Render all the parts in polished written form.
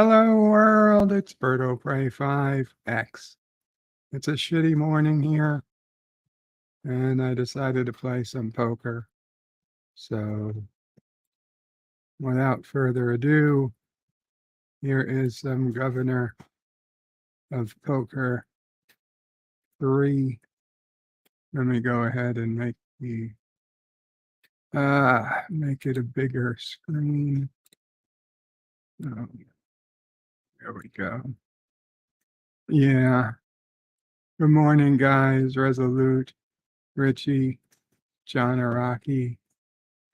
Hello world, it's Birdo Prey 5X. It's a shitty morning here, and I decided to play some poker. So, without further ado, here is some Governor of Poker 3. Let me go ahead and make it a bigger screen. Oh, there we go. Yeah. Good morning, guys. Resolute, Richie, John Araki,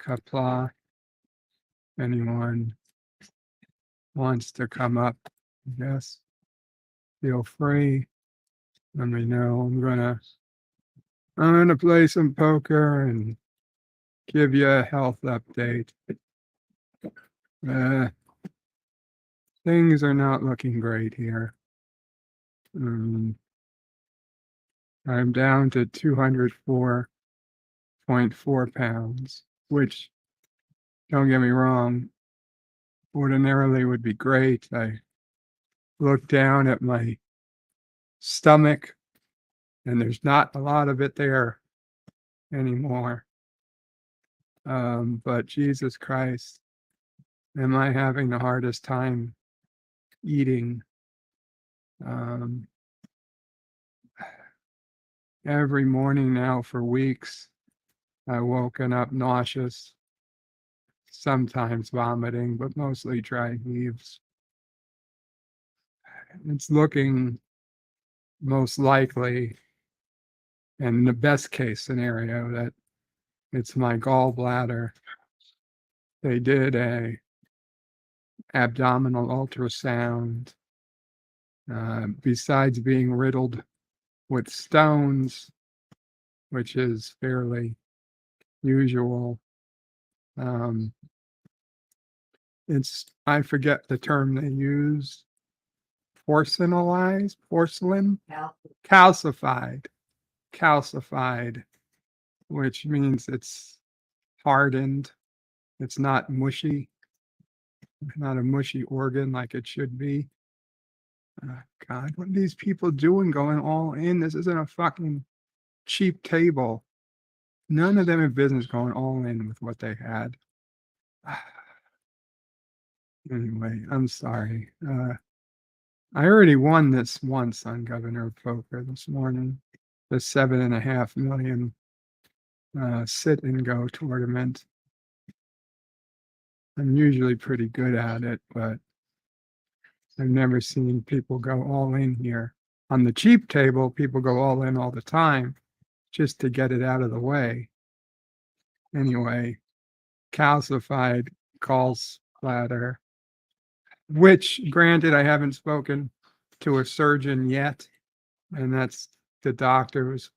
Kapla. Anyone wants to come up, yes, feel free. Let me know. I'm gonna play some poker and give you a health update. Things are not looking great here. I'm down to 204.4 pounds, which, don't get me wrong, ordinarily would be great. I look down at my stomach and there's not a lot of it there anymore. But Jesus Christ, am I having the hardest time eating? Every morning now for weeks, I've woken up nauseous, sometimes vomiting, but mostly dry heaves. It's looking most likely, and in the best case scenario, that it's my gallbladder. They did a abdominal ultrasound. Besides being riddled with stones, which is fairly usual, I forget the term they use, porcelainized, calcified, which means it's hardened. It's not mushy, not a mushy organ like it should be. God, what are these people doing going all in? This isn't a fucking cheap table. None of them have business going all in with what they had. Anyway, I'm sorry. I already won this once on Governor of Poker this morning. The 7.5 million sit and go tournament. I'm usually pretty good at it, but I've never seen people go all in here. On the cheap table, people go all in all the time just to get it out of the way. Anyway, calcified calls bladder, which granted, I haven't spoken to a surgeon yet. And that's the doctor who's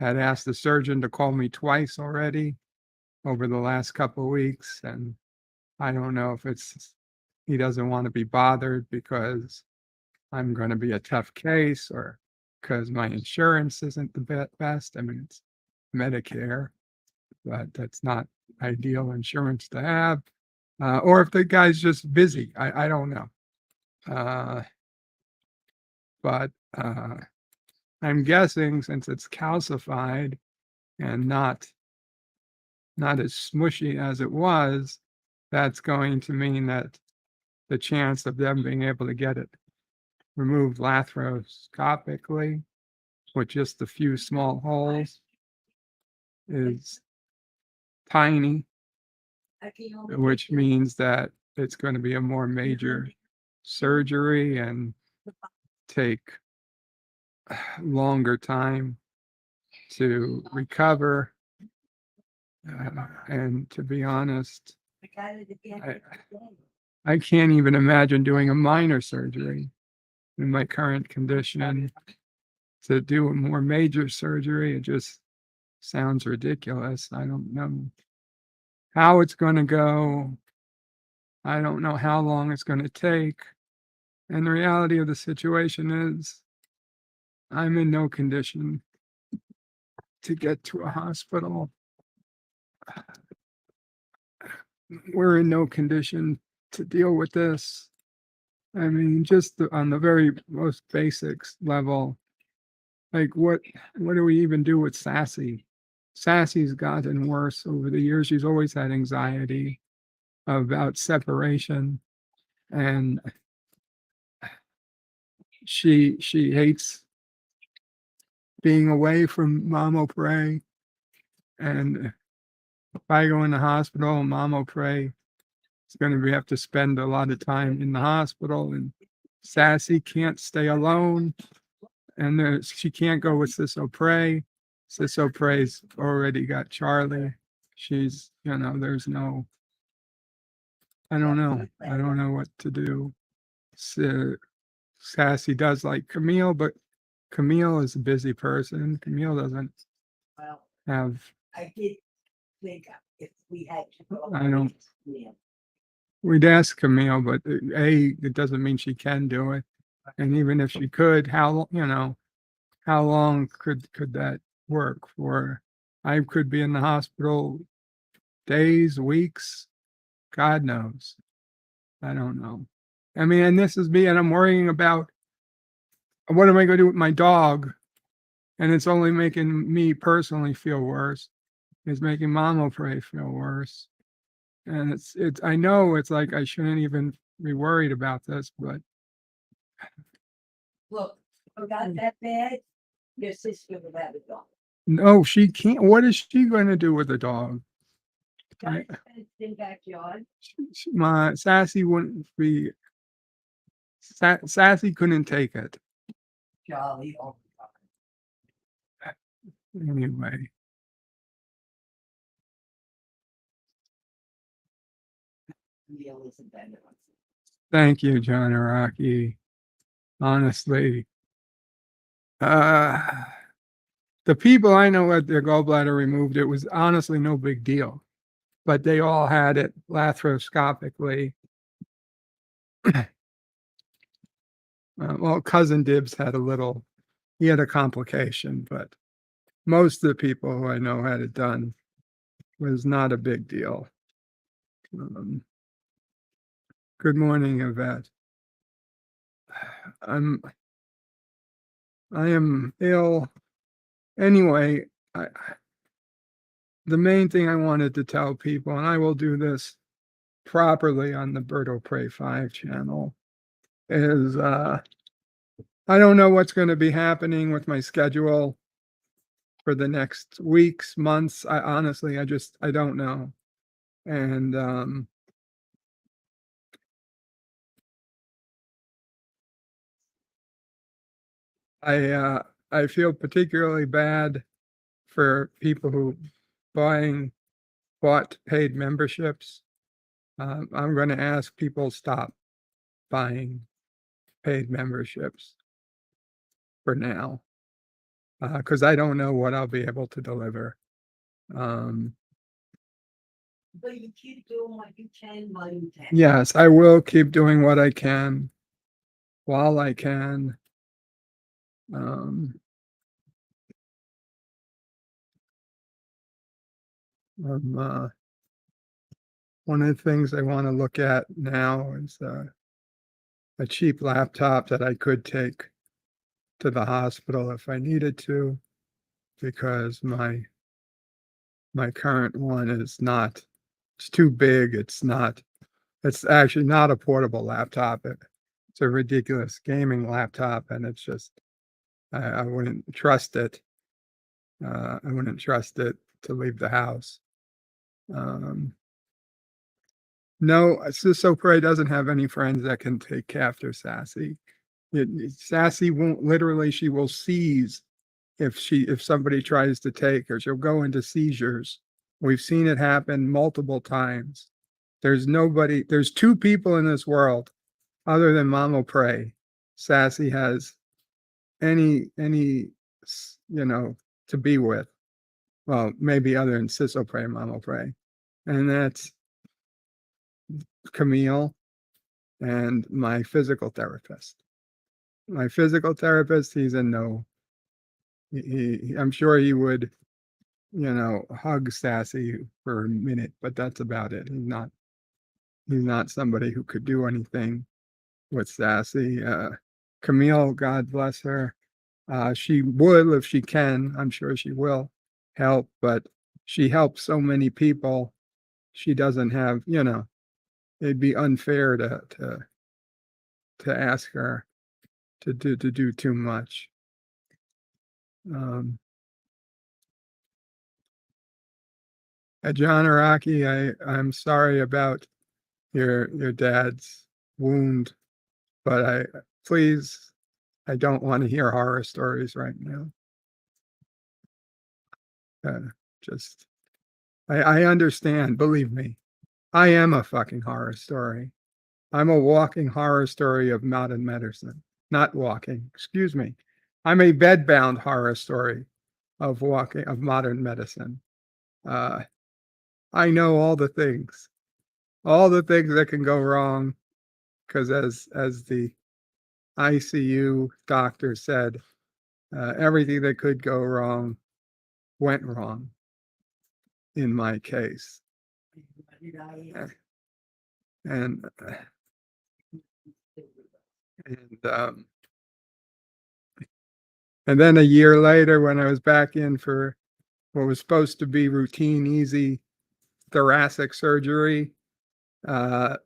had asked the surgeon to call me twice already over the last couple of weeks. And I don't know if he doesn't want to be bothered because I'm going to be a tough case or because my insurance isn't the best. I mean, it's Medicare, but that's not ideal insurance to have. Or if the guy's just busy. I don't know. But I'm guessing since it's calcified and not as smushy as it was, that's going to mean that the chance of them being able to get it removed laparoscopically with just a few small holes is tiny, which means that it's going to be a more major surgery and take longer time to recover. And to be honest, I can't even imagine doing a minor surgery in my current condition. To do a more major surgery, it just sounds ridiculous. I don't know how it's going to go. I don't know how long it's going to take. And the reality of the situation is I'm in no condition to get to a hospital. We're in no condition to deal with this. I mean, just on the very most basics level, like what do we even do with Sassy? Sassy's gotten worse over the years. She's always had anxiety about separation, and she hates being away from Mama Pray. And if I go in the hospital, Mama Pray is going to have to spend a lot of time in the hospital, and Sassy can't stay alone, and she can't go with Sisso Prey. Sisso Prey's already got Charlie. She's, there's no, I don't know. I don't know what to do. Sassy does like Camille, but Camille is a busy person. Camille doesn't Well, have, I did think if we had to go. I don't- Yeah. we'd ask Camille, but it doesn't mean she can do it. And even if she could, how long could that work for? I could be in the hospital days, weeks, God knows. I don't know. I mean, and this is me, and I'm worrying about what am I going to do with my dog? And it's only making me personally feel worse. It's making Mama Pray feel worse. And I know it's like I shouldn't even be worried about this, but Look, if it got that bad, your sister would have a dog. no, she can't. What is she going to do with the dog? I- In backyard. My Sassy wouldn't be. Sassy couldn't take it Jolly all the time. anyway. Neil isn't better. Thank you, John Araki. Honestly, the people I know had their gallbladder removed, it was honestly no big deal, but they all had it laparoscopically. Well, cousin Dibs had he had a complication, but most of the people who I know had it done was not a big deal. Good morning, Yvette. I am ill. Anyway, the main thing I wanted to tell people, and I will do this properly on the Berto Pray 5 channel, is I don't know what's going to be happening with my schedule for the next weeks, months. I honestly, I don't know. And I feel particularly bad for people who bought paid memberships. I'm going to ask people stop buying paid memberships for now, because I don't know what I'll be able to deliver. But you keep doing what you can while you can. Yes, I will keep doing what I can while I can. Um, one of the things I want to look at now is a cheap laptop that I could take to the hospital if I needed to, because my current one is not, it's too big. It's actually not a portable laptop. It's a ridiculous gaming laptop, and it's just, I wouldn't trust it. I wouldn't trust it to leave the house. No, Sisso Prey doesn't have any friends that can take after Sassy. Sassy won't literally, she will seize if somebody tries to take her. She'll go into seizures. We've seen it happen multiple times. There's two people in this world other than Mama Prey. Sassy has any to be with. Well, maybe other than Sisso Prey, Mama Prey. And that's Camille and my physical therapist. My physical therapist, he's a no. I'm sure he would, hug Sassy for a minute, but that's about it. He's not somebody who could do anything with Sassy. Camille, God bless her. She will if she can. I'm sure she will help, but she helps so many people. She doesn't have, it'd be unfair to ask her to do too much. John Araki, I'm sorry about your dad's wound, but I don't want to hear horror stories right now. Just I understand, believe me. I am a fucking horror story. I'm a walking horror story of modern medicine. Not walking, excuse me. I'm a bedbound horror story of modern medicine. I know all the things that can go wrong, because as the ICU doctor said, everything that could go wrong went wrong in my case. And and then a year later, when I was back in for what was supposed to be routine, easy thoracic surgery, all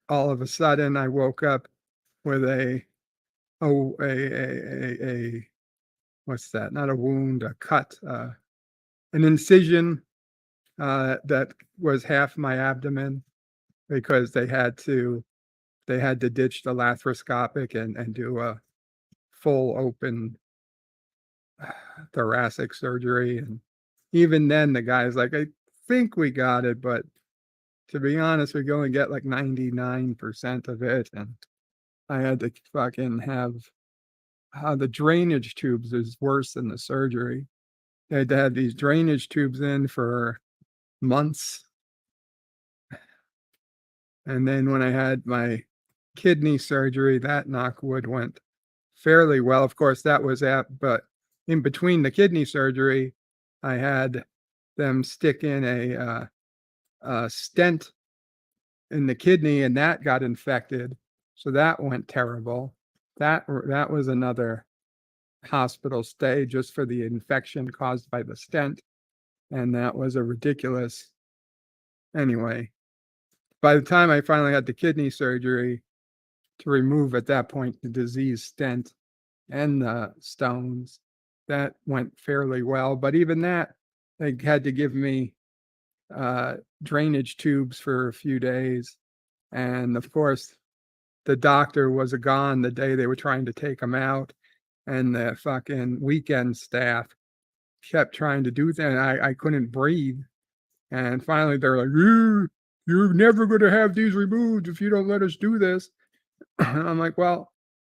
of a sudden I woke up with a what's that? Not a wound, a cut, an incision that was half my abdomen, because they had to ditch the laparoscopic and do a full open thoracic surgery. And even then, the guy's like, I think we got it, but to be honest, we only get like 99% of it. And I had to fucking have the drainage tubes is worse than the surgery. They had to have these drainage tubes in for months. And then when I had my kidney surgery, that, knock wood, went fairly well. Of course, that was but in between the kidney surgery, I had them stick in a stent in the kidney, and that got infected. So that went terrible. That was another hospital stay just for the infection caused by the stent. And that was a ridiculous. Anyway, by the time I finally had the kidney surgery to remove, at that point, the disease stent and the stones, that went fairly well. But even that, they had to give me drainage tubes for a few days. And of course, the doctor was gone the day they were trying to take him out. And the fucking weekend staff kept trying to do that. I couldn't breathe. And finally, they're like, you're never going to have these removed if you don't let us do this. And I'm like, well,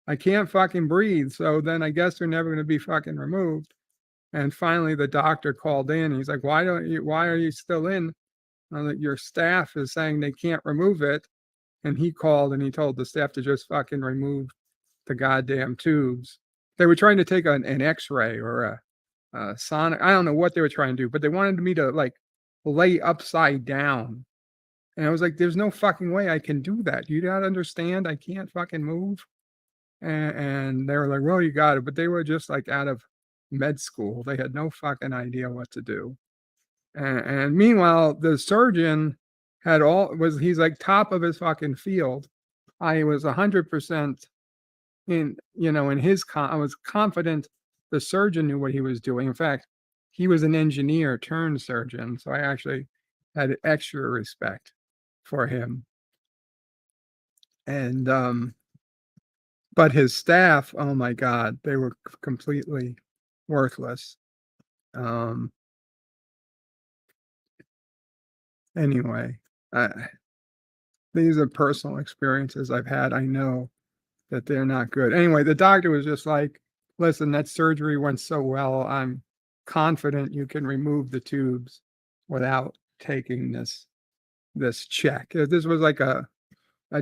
I can't fucking breathe. So then I guess they're never going to be fucking removed. And finally, the doctor called in. He's like, why are you still in? I'm like, your staff is saying they can't remove it. And he called and he told the staff to just fucking remove the goddamn tubes. They were trying to take an x-ray or a sonic. I don't know what they were trying to do, but they wanted me to like lay upside down. And I was like, there's no fucking way I can do that. You don't understand? I can't fucking move. And they were like, well, you got it. But they were just like out of med school. They had no fucking idea what to do. And meanwhile, the surgeon he's like top of his fucking field. I was 100% in I was confident the surgeon knew what he was doing. In fact, he was an engineer turned surgeon, so I actually had extra respect for him. And but his staff, oh my God, they were completely worthless. Anyway, these are personal experiences I've had. I know that they're not good. Anyway, the doctor was just like, listen, that surgery went so well. I'm confident you can remove the tubes without taking this check. This was like a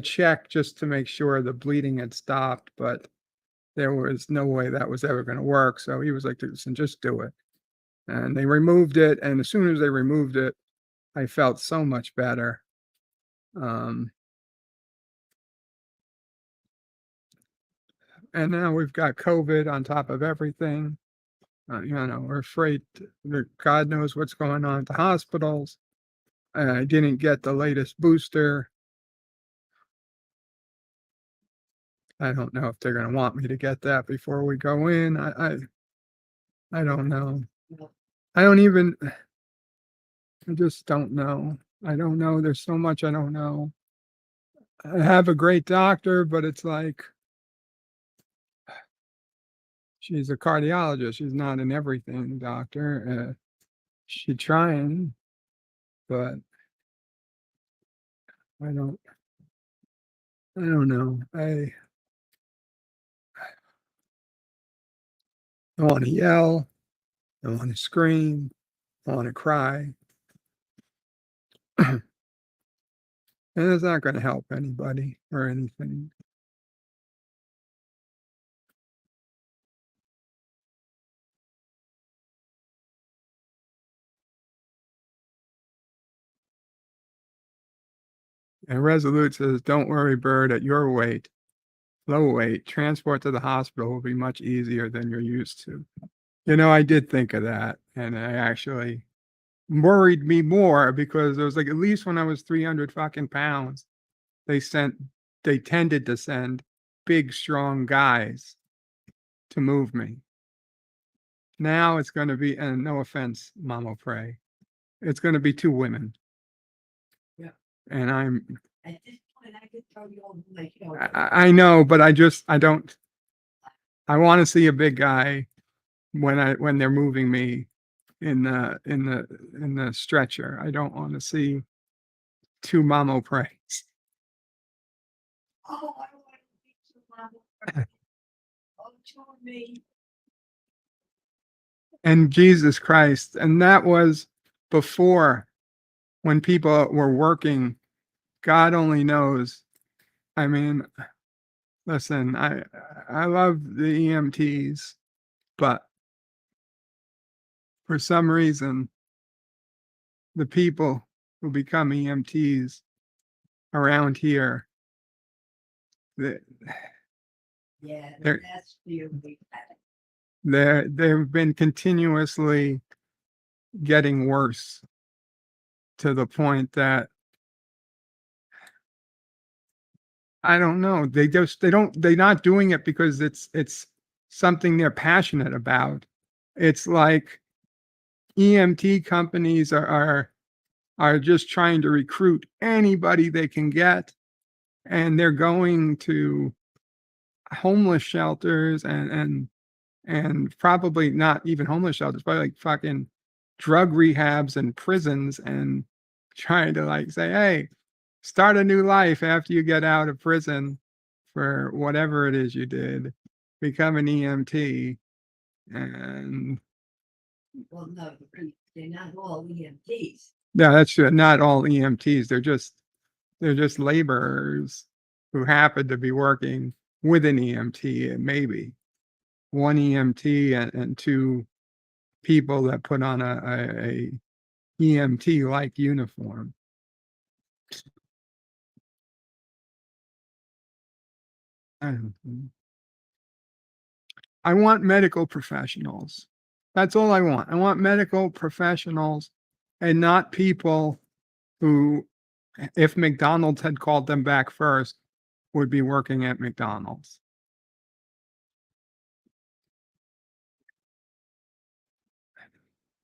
check just to make sure the bleeding had stopped, but there was no way that was ever going to work. So he was like, listen, just do it. And they removed it. And as soon as they removed it, I felt so much better. And now we've got COVID on top of everything. We're afraid, God knows what's going on at the hospitals. I didn't get the latest booster. I don't know if they're going to want me to get that before we go in. I don't know. I don't even, I just don't know. I don't know. There's so much I don't know. I have a great doctor, but it's like, she's a cardiologist. She's not an everything doctor. She's trying, but I don't, I don't know. I want to yell. I want to scream. I want to cry. And it's not going to help anybody or anything. And Resolute says, don't worry, Bird, at your weight, low weight, transport to the hospital will be much easier than you're used to. I did think of that. And I actually worried me more because it was like, at least when I was 300 fucking pounds, they tended to send big, strong guys to move me. Now it's going to be, and no offense, Mama Pray, it's going to be 2 women. Yeah. And At this point, I could throw you over my shoulder. I know, but I want to see a big guy when they're moving me in the stretcher. I don't want to see 2 Mama Prays. Oh, I don't want to be too mama. Oh, to me. And Jesus Christ. And that was before, when people were working. God only knows. I mean, listen, I love the EMTs, but for some reason, the people who become EMTs around here, they, Yeah, They're- that's you. they've been continuously getting worse to the point that I don't know. They're not doing it because it's something they're passionate about. It's like EMT companies are just trying to recruit anybody they can get, and they're going to homeless shelters and probably not even homeless shelters, but like fucking drug rehabs and prisons, and trying to like say, hey, start a new life after you get out of prison for whatever it is you did, become an EMT. And Well, no, they're not all EMTs. yeah, that's true. Not all EMTs. They're just laborers who happen to be working with an EMT, and maybe one EMT and 2 people that put on a EMT like uniform. I don't know. I want medical professionals. That's all I want. I want medical professionals, and not people who, if McDonald's had called them back first, would be working at McDonald's.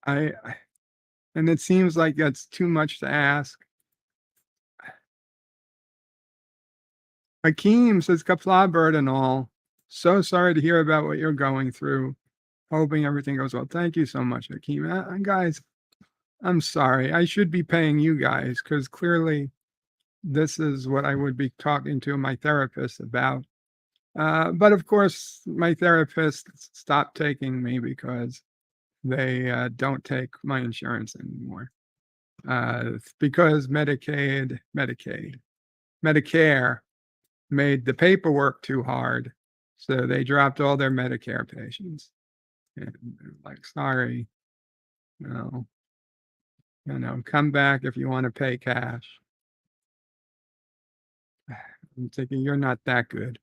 I and it seems like that's too much to ask. Hakeem says, Kapla bird and all. So sorry to hear about what you're going through. Hoping everything goes well. Thank you so much, Hakeem. Guys, I'm sorry. I should be paying you guys, because clearly this is what I would be talking to my therapist about. But of course, my therapist stopped taking me because they don't take my insurance anymore. Because Medicare made the paperwork too hard. So they dropped all their Medicare patients. And they're like, sorry, no, come back if you want to pay cash. I'm thinking, you're not that good.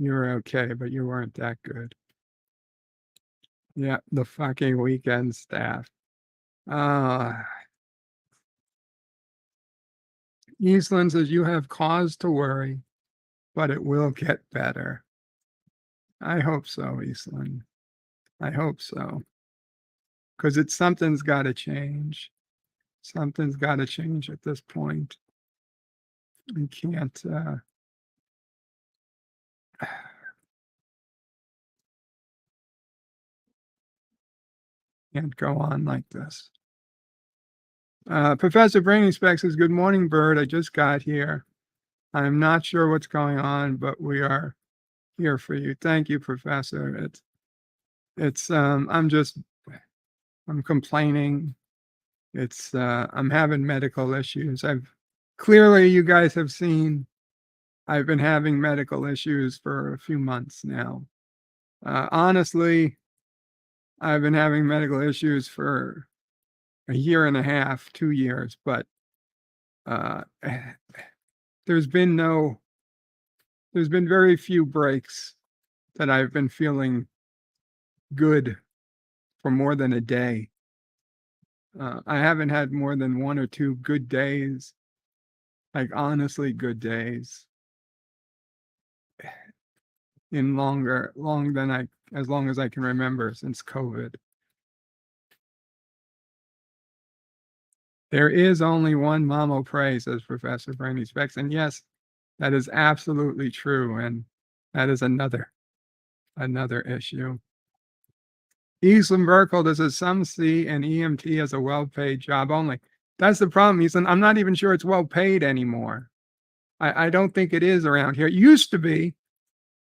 You were okay, but you weren't that good. Yeah, the fucking weekend staff. Eastland says you have cause to worry, but it will get better. I hope so, Eastland. I hope so. Because something's got to change. Something's got to change at this point. We can't can't go on like this. Professor Brainy Specs says, "Good morning, Bird. I just got here. I'm not sure what's going on, but we are here for you." Thank you, Professor. I'm complaining. I'm having medical issues. Clearly you guys have seen I've been having medical issues for a few months now. Honestly, I've been having medical issues for a year and a half, 2 years, but uh, there's been very few breaks that I've been feeling good for more than a day. I haven't had more than 1 or 2 good days, like honestly good days, in as long as I can remember since COVID. There is only one Mamo Pray, says Professor Brainy Specs. And yes, that is absolutely true. And that is another issue. Eastland Burkholder says some see an EMT as a well-paid job only. That's the problem, Eastland. I'm not even sure it's well paid anymore. I don't think it is around here. It used to be.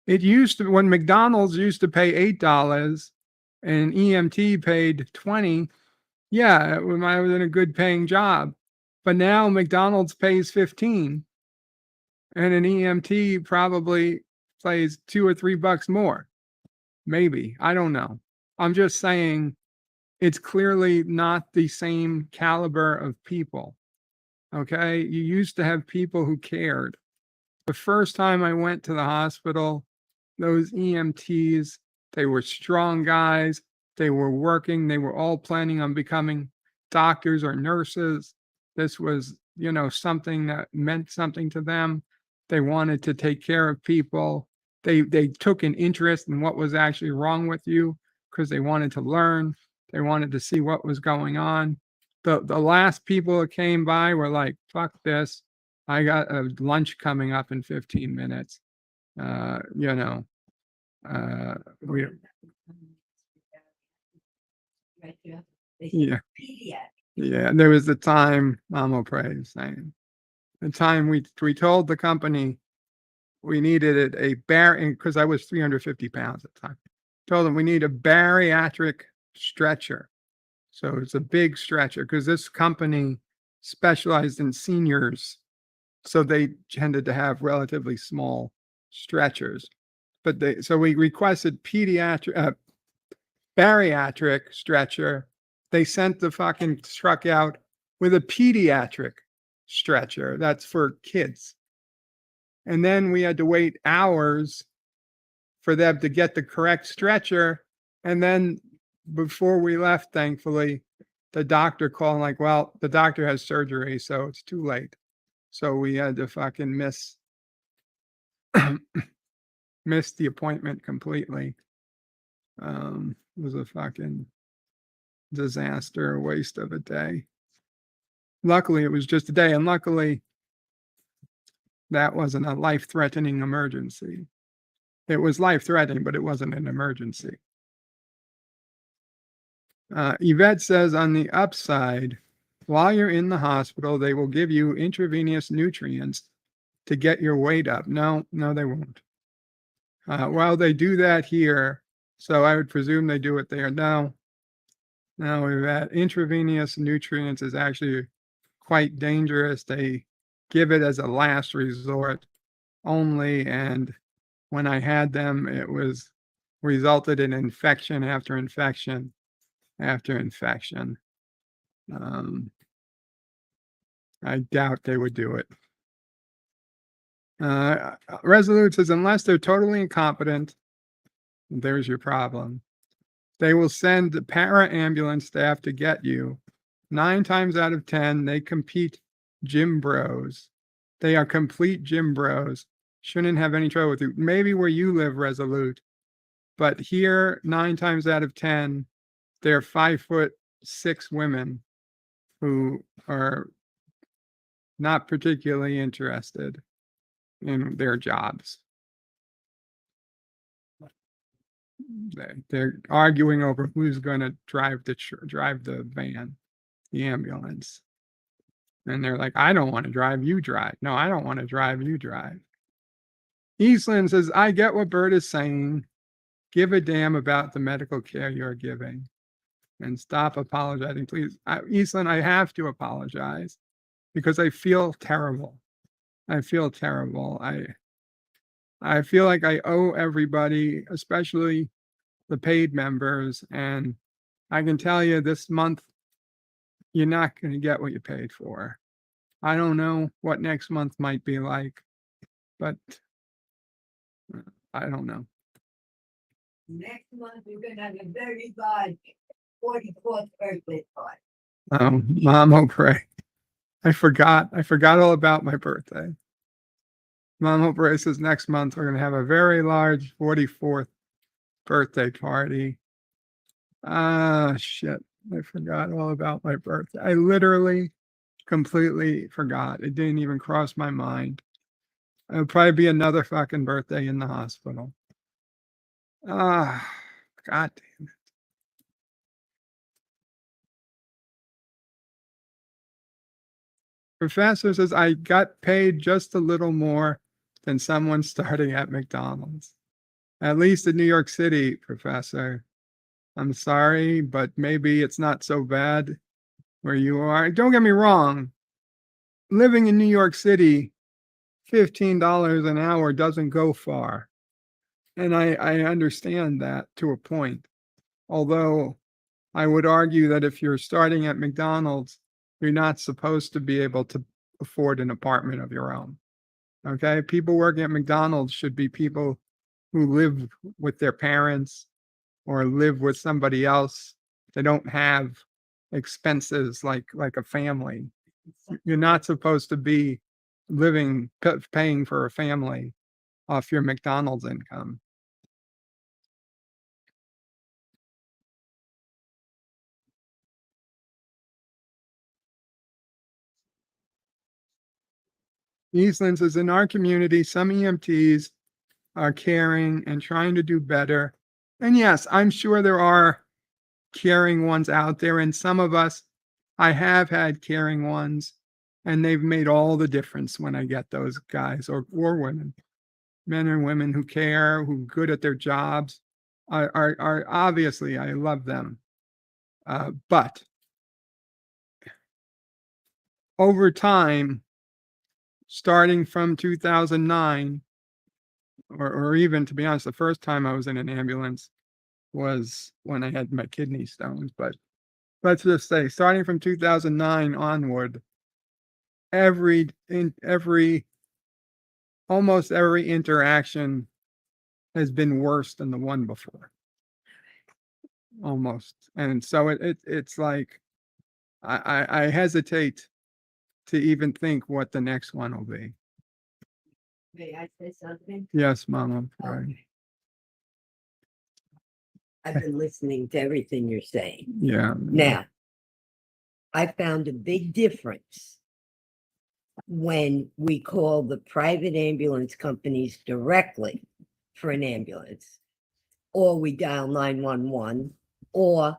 It used to, when McDonald's used to pay $8 and EMT paid 20. Yeah, when I was in a good paying job. But now McDonald's pays 15 and an EMT probably pays $2 or $3 more. Maybe. I don't know. I'm just saying it's clearly not the same caliber of people. Okay. You used to have people who cared. The first time I went to the hospital, those EMTs, they were strong guys. They were working. They were all planning on becoming doctors or nurses. This was, something that meant something to them. They wanted to take care of people. They took an interest in what was actually wrong with you because they wanted to learn. They wanted to see what was going on. The last people that came by were like, fuck this. I got a lunch coming up in 15 minutes. Uh, you know, we, Right there. yeah, Pediatric. yeah. There was the time, Mama Pray saying, the time we told the company we needed a because I was 350 pounds at the time. Told them we need a bariatric stretcher. So it's a big stretcher because this company specialized in seniors. So they tended to have relatively small stretchers. So we requested bariatric stretcher. They sent the fucking truck out with a pediatric stretcher. That's for kids. And then we had to wait hours for them to get the correct stretcher. And then before we left, thankfully, the doctor called like, well, the doctor has surgery, so it's too late. So we had to fucking miss the appointment completely. It was a fucking disaster, a waste of a day. Luckily, it was just a day, and luckily, that wasn't a life-threatening emergency. It was life-threatening, but it wasn't an emergency. Yvette says, on the upside, while you're in the hospital, they will give you intravenous nutrients to get your weight up. No, they won't. Well, they do that here, so I would presume they do it there. No, that intravenous nutrients is actually quite dangerous. They give it as a last resort only, and when I had them, it was resulted in infection after infection after infection. I doubt they would do it. Resolute says unless they're totally incompetent, there's your problem. They will send the para-ambulance staff to get you. 9 times out of 10, they compete gym bros. They are complete gym bros. Shouldn't have any trouble with you. Maybe where you live, Resolute, but here, 9 times out of 10, they're 5'6" women who are not particularly interested in their jobs. They're arguing over who's going to drive the van, the ambulance. And they're like, I don't want to drive, you drive. No, I don't want to drive, you drive. Eastland says, I get what Bert is saying. Give a damn about the medical care you're giving and stop apologizing, please. Eastland, I have to apologize because I feel terrible. I feel terrible. I feel like I owe everybody, especially the paid members. And I can tell you this month, you're not going to get what you paid for. I don't know what next month might be like, but I don't know. Next month, we're gonna have a very large 44th birthday party. Mom, oh pray. I forgot all about my birthday. Mom, oh pray says next month we're gonna have a very large 44th birthday party. Ah, shit. I forgot all about my birthday. I literally completely forgot. It didn't even cross my mind. It'll probably be another fucking birthday in the hospital. Ah, God damn it. Professor says, I got paid just a little more than someone starting at McDonald's. At least in New York City, Professor. I'm sorry, but maybe it's not so bad where you are. Don't get me wrong. Living in New York City, $15 an hour doesn't go far. And I understand that to a point. Although I would argue that if you're starting at McDonald's, you're not supposed to be able to afford an apartment of your own. Okay? People working at McDonald's should be people who live with their parents or live with somebody else. They don't have expenses like a family. You're not supposed to be paying for a family off your McDonald's income. Eastland says, in our community, some EMTs are caring and trying to do better. And yes, I'm sure there are caring ones out there. And some of us, I have had caring ones, and they've made all the difference when I get those guys or women, men and women who care, who are good at their jobs, are obviously, I love them. But over time, starting from 2009, or even to be honest, the first time I was in an ambulance was when I had my kidney stones. But let's just say, starting from 2009 onward, almost every interaction has been worse than the one before. Almost. And so it's like I hesitate to even think what the next one will be. May I say something? Yes, Mama. Right. Okay. I've been listening to everything you're saying. Yeah. Now, I found a big difference when we call the private ambulance companies directly for an ambulance, or we dial 911, or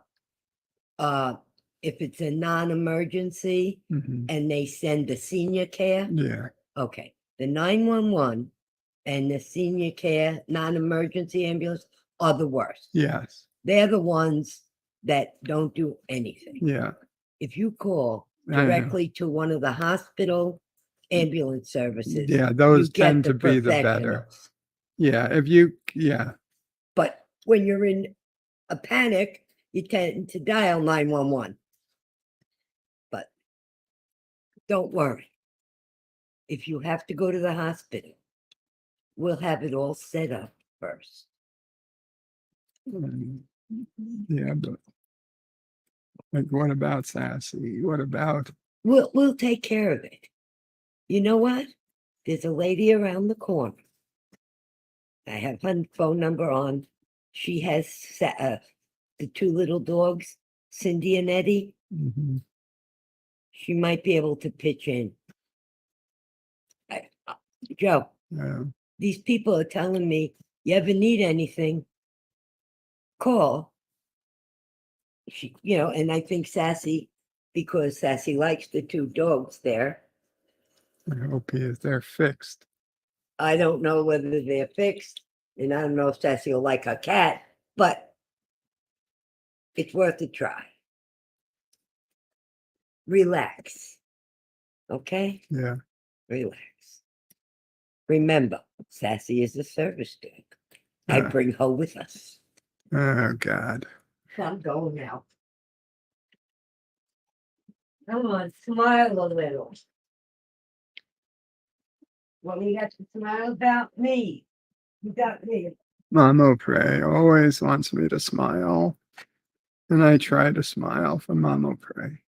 if it's a non-emergency Mhm. and they send the senior care. Yeah. Okay, the 911 and the senior care non-emergency ambulance are the worst. Yes. They're the ones that don't do anything. Yeah. If you call I know. directly to one of the hospital ambulance services, Yeah, those you get tend the to be the better. professionals. Yeah, yeah. But when you're in a panic, you tend to dial 911. But don't worry. If you have to go to the hospital, we'll have it all set up first. Yeah, but like, what about Sassy? What about? We'll take care of it. You know what? There's a lady around the corner. I have her phone number on. She has the two little dogs, Cindy and Eddie. Mhm. She might be able to pitch in. Joe, Yeah. these people are telling me, you ever need anything, call. She, and I think Sassy, because Sassy likes the two dogs there. I hope they're fixed. I don't know whether they're fixed, and I don't know if Sassy will like her cat, but it's worth a try. Relax. Okay? Yeah. Relax. Remember, Sassy is a service dog. I bring her with us. Oh God. I'm going now. Come on, smile a little. What you got to smile about? Me. You got me. Mama Pray always wants me to smile, and I try to smile for Mama Pray.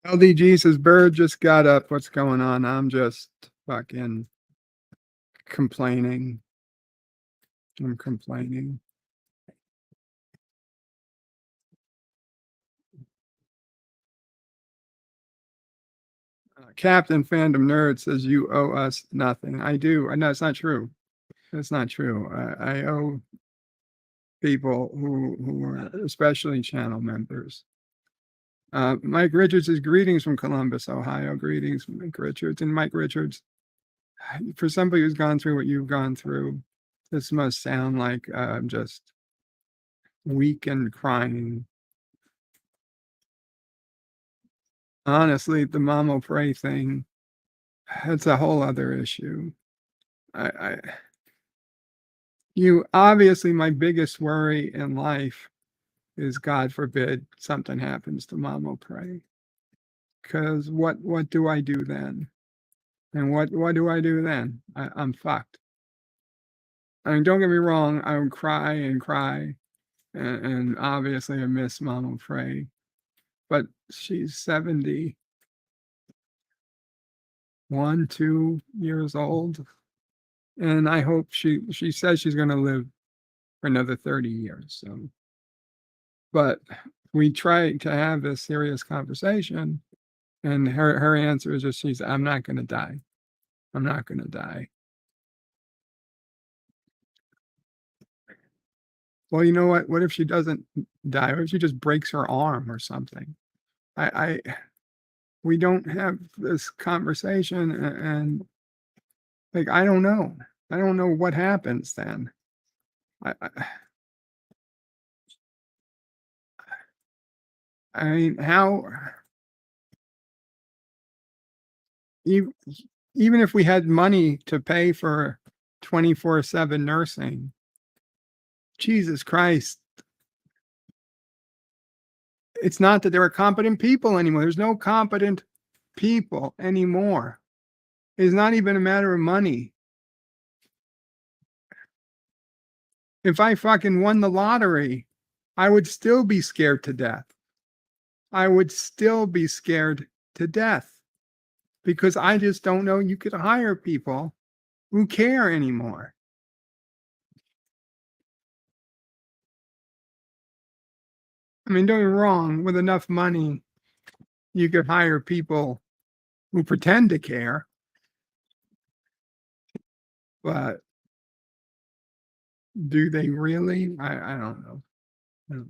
LD Jesus Bird just got up. What's going on? I'm just fucking complaining. I'm complaining. Captain Fandom Nerd says you owe us nothing. I do. No, it's not true. That's not true. I owe people who are especially channel members. Mike Richards is greetings from Columbus, Ohio. Greetings, Mike Richards. And Mike Richards, for somebody who's gone through what you've gone through, this must sound like I'm just weak and crying. Honestly, the Mama Pray thing, that's a whole other issue. You obviously, my biggest worry in life is, God forbid, something happens to Mama Pray. Because what do I do then? And what do I do then? I'm fucked. I mean, don't get me wrong, I would cry and cry, and obviously I miss Mama Pray, but she's 71, 2 years old, and I hope she says she's going to live for another 30 years. So, but we try to have this serious conversation, and her answer is just, I'm not going to die. I'm not going to die. Well, you know what? What if she doesn't die? What if she just breaks her arm or something? We don't have this conversation, and like, I don't know. I don't know what happens then. I mean, how, even if we had money to pay for 24/7 nursing, Jesus Christ, it's not that there are competent people anymore. There's no competent people anymore. It's not even a matter of money. If I fucking won the lottery, I would still be scared to death. I would still be scared to death because I just don't know you could hire people who care anymore. I mean, don't get me wrong, with enough money, you could hire people who pretend to care, but do they really? I don't know.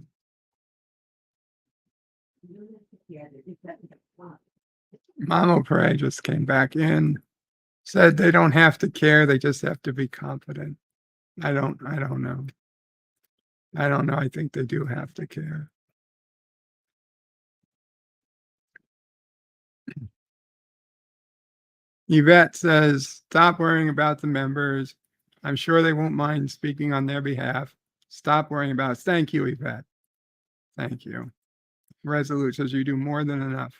Mama Pray just came back in, said they don't have to care, they just have to be confident. I don't know. I don't know. I think they do have to care. Yvette says, stop worrying about the members. I'm sure they won't mind speaking on their behalf. Stop worrying about it. Thank you, Yvette. Thank you. resolutions. You do more than enough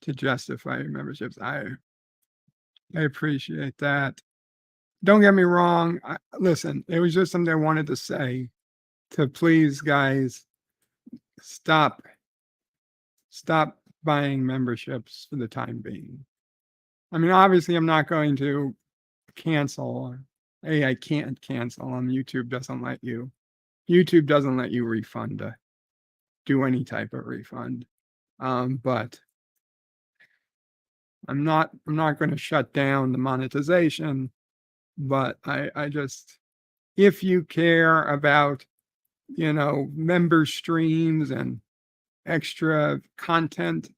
to justify your memberships. I appreciate that. Don't get me wrong. Listen, it was just something I wanted to say to please, guys, stop buying memberships for the time being. I mean, obviously, I'm not going to cancel. I can't cancel them. YouTube doesn't let you. YouTube doesn't let you refund, do any type of refund. But I'm not going to shut down the monetization. But I just, if you care about, member streams and extra content,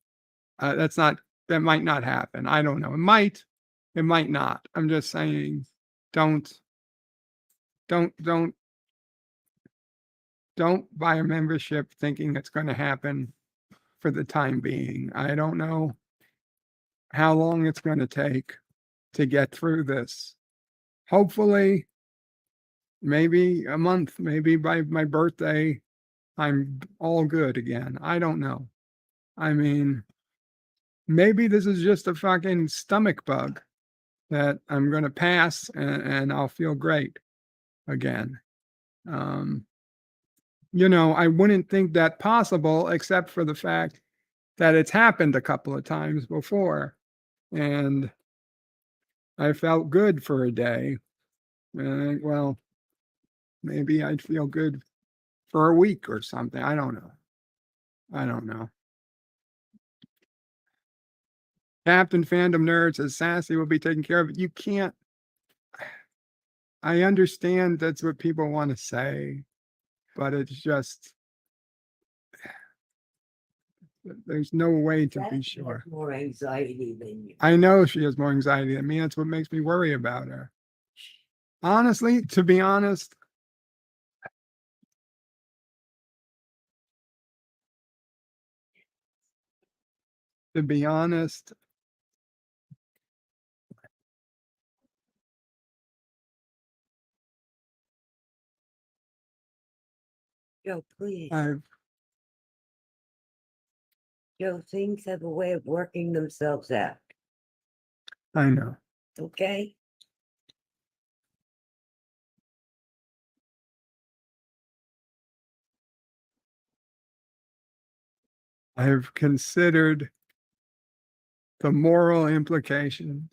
that might not happen. I don't know. It might not. I'm just saying, don't buy a membership thinking it's going to happen for the time being. I don't know how long it's going to take to get through this. Hopefully, maybe a month, maybe by my birthday, I'm all good again. I don't know. I mean, maybe this is just a fucking stomach bug that I'm going to pass and I'll feel great again. I wouldn't think that possible except for the fact that it's happened a couple of times before. And I felt good for a day. Well, maybe I'd feel good for a week or something. I don't know. Captain Fandom Nerd says Sassy will be taken care of. You can't. I understand that's what people want to say, but it's just, there's no way to be sure. More anxiety than you. I know she has more anxiety than me. That's what makes me worry about her. Honestly, to be honest, Joe, please. I've Joe, things have a way of working themselves out. I know. Okay? I've considered the moral implications.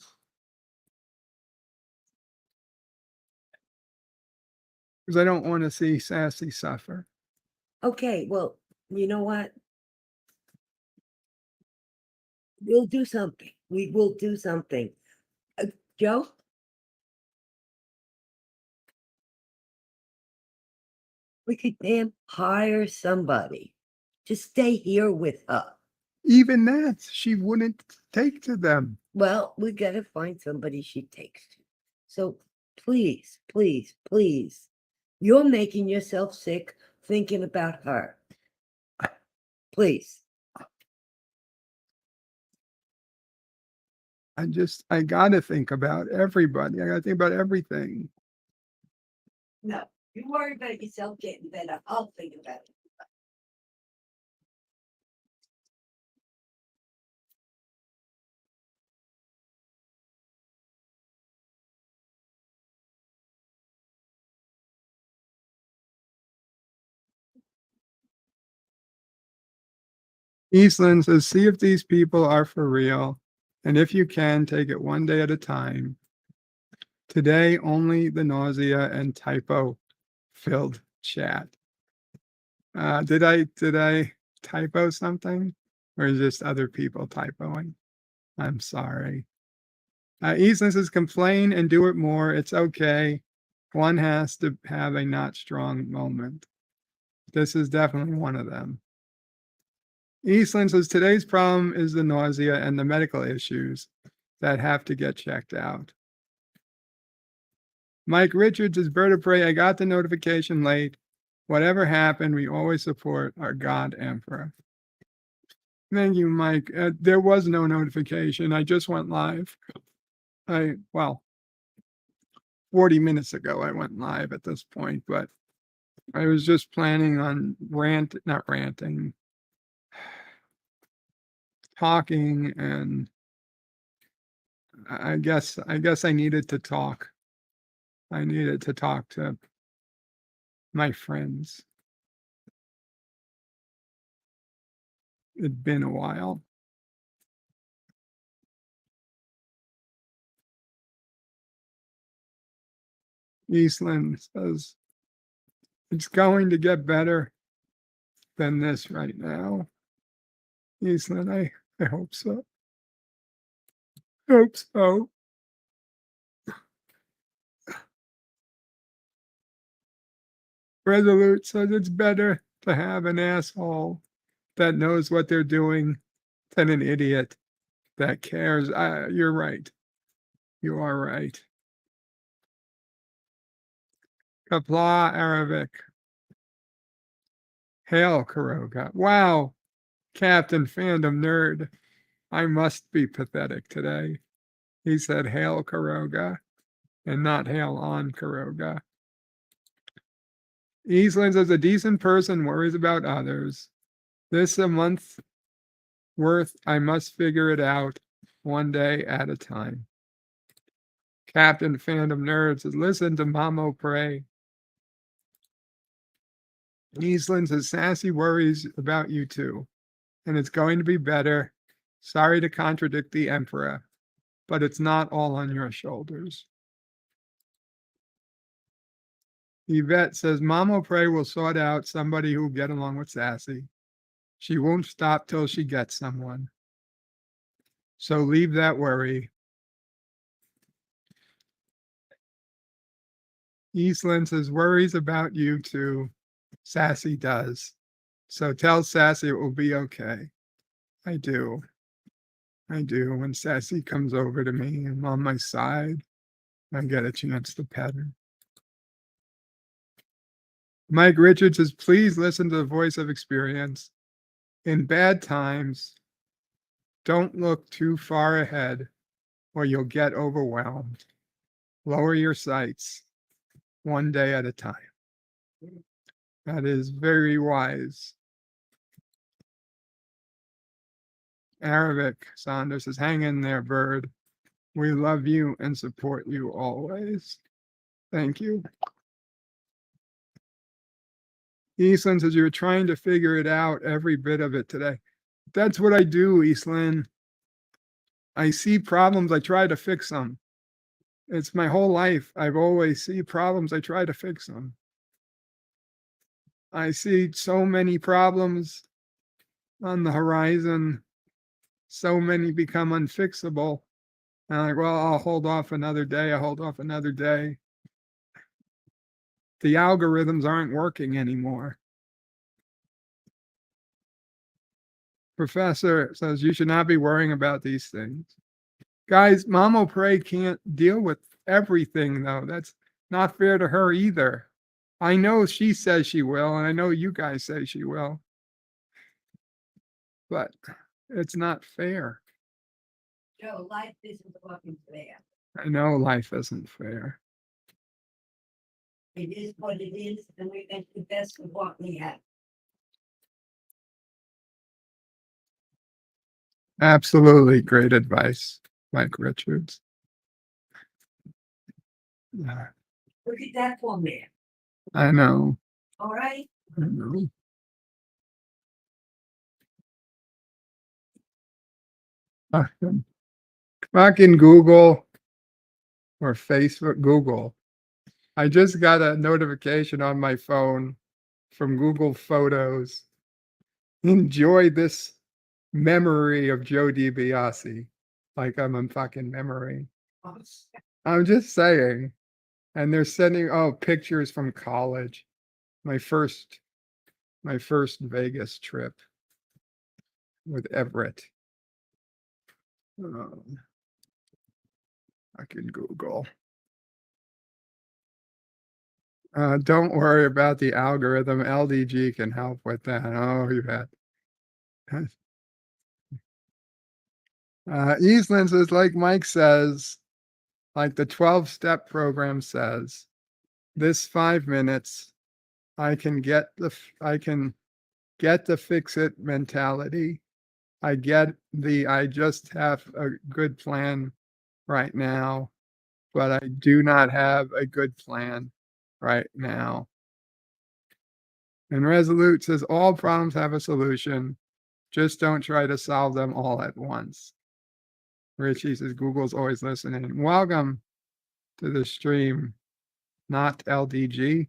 Because I don't want to see Sassy suffer. Okay, well, you know what? We'll do something. We will do something. Joe? We could damn hire somebody to stay here with her. Even that, she wouldn't take to them. Well, we gotta find somebody she takes to. So please, please, please, you're making yourself sick thinking about her. Please. I gotta think about everybody. I gotta think about everything. No, you worry about yourself getting better. I'll think about it. Eastland says, see if these people are for real. And if you can, take it one day at a time. Today, only the nausea and typo filled chat. Did I typo something? Or is just other people typoing? I'm sorry. Eastland says, complain and do it more. It's okay. One has to have a not strong moment. This is definitely one of them. Eastland says, today's problem is the nausea and the medical issues that have to get checked out. Mike Richards is bird of prey. I got the notification late. Whatever happened, we always support our God Emperor. Thank you, Mike. There was no notification. I just went live. 40 minutes ago, I went live at this point, but I was just planning on not ranting, talking, and I guess I needed to talk. I needed to talk to my friends. It'd been a while. Eastland says it's going to get better than this right now. Eastland, I hope so. Hope so. Resolute says it's better to have an asshole that knows what they're doing than an idiot that cares. You're right. You are right. Kapla Arabic. Hail, Kuroga. Wow, Captain Fandom Nerd. I must be pathetic today. He said Hail, Kuroga, and not Hail on Kuroga. Eastlands as a decent person worries about others. This a month worth. I must figure it out one day at a time. Captain Fandom Nerd says, listen to Mamo pray. Eastland says, Sassy worries about you too, and it's going to be better. Sorry to contradict the Emperor, but it's not all on your shoulders. Yvette says, Mamo pray will sort out somebody who'll get along with Sassy. She won't stop till she gets someone. So leave that worry. Eastland says, worries about you too. Sassy does. So tell Sassy it will be okay. I do. I do. When Sassy comes over to me and on my side, I get a chance to pet her. Mike Richards says, please listen to the voice of experience. In bad times, don't look too far ahead or you'll get overwhelmed. Lower your sights one day at a time. That is very wise. Arabic Saunders says, hang in there, bird. We love you and support you always. Thank you. Eastland says, you're trying to figure it out, every bit of it today. That's what I do, Eastland. I see problems, I try to fix them. It's my whole life. I've always see problems, I try to fix them. I see so many problems on the horizon. So many become unfixable. And I'm like, well, I'll hold off another day. I'll hold off another day. The algorithms aren't working anymore. Professor says you should not be worrying about these things. Guys, Mamo Pray can't deal with everything, though. That's not fair to her either. I know she says she will, and I know you guys say she will. But it's not fair. Joe, life isn't fucking fair. I know life isn't fair. It is what it is, and we make the best of what we have. Absolutely great advice, Mike Richards. Yeah, Look at that for me. I know. All right. I know. Fucking Google or Facebook, Google. I just got a notification on my phone from Google Photos. Enjoy this memory of Joe DiBiase. Like I'm a fucking memory. I'm just saying. And they're sending pictures from college. My first Vegas trip with Everett. I can Google. Don't worry about the algorithm. LDG can help with that. Oh, you bet. Eastland says, like Mike says, like the 12-step program says, this 5 minutes, I can get the fix it mentality. I get I just have a good plan right now, but I do not have a good plan right now. And Resolute says all problems have a solution. Just don't try to solve them all at once. Richie says Google's always listening. Welcome to the stream, not LDG.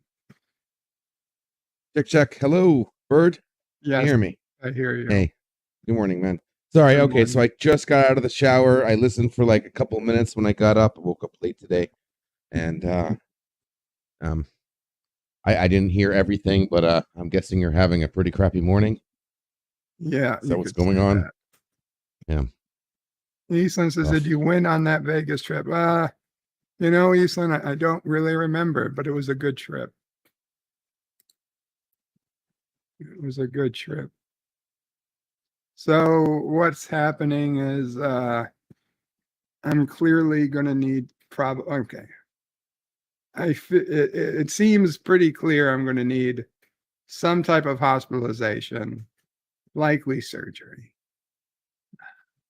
Check, check. Hello, Bird. Can you Yes, hear me? I hear you. Hey, good morning, man. Sorry. Good Okay, so I morning. just got out of the shower. I listened for like a couple minutes when I got up. I woke up late today, and I didn't hear everything, but I'm guessing you're having a pretty crappy morning. Yeah, Is you that what's could say going on? that. Yeah. Eastland says, Ugh. did you win on that Vegas trip? Eastland, I don't really remember, but it was a good trip. It was a good trip. So what's happening is I'm clearly going to need okay. It seems pretty clear I'm going to need some type of hospitalization, likely surgery.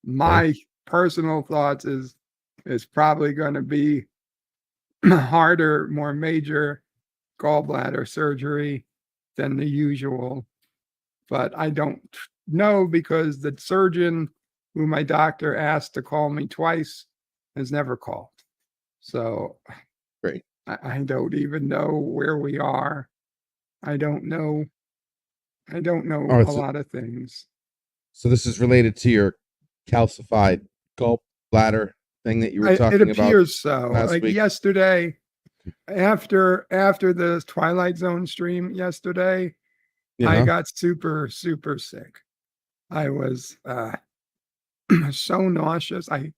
My personal thoughts is it's probably going to be harder, more major gallbladder surgery than the usual, but I don't know because the surgeon who my doctor asked to call me twice has never called. So Great. I don't even know where we are. I don't know. I don't know All right, a lot of things. So this is related to your calcified gallbladder thing that you were It talking about appears so. last Like week. yesterday, after the Twilight Zone stream yesterday, I Yeah. got super sick. I was so nauseous. I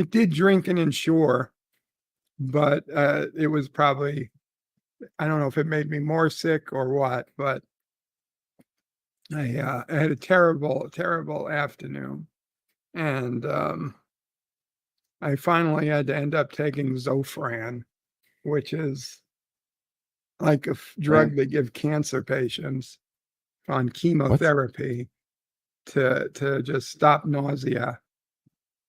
did drink and Ensure, but it was probably, I don't know if it made me more sick or what, but I had a terrible afternoon, and I finally had to end up taking Zofran, which is like a drug they give cancer patients on chemotherapy to just stop nausea.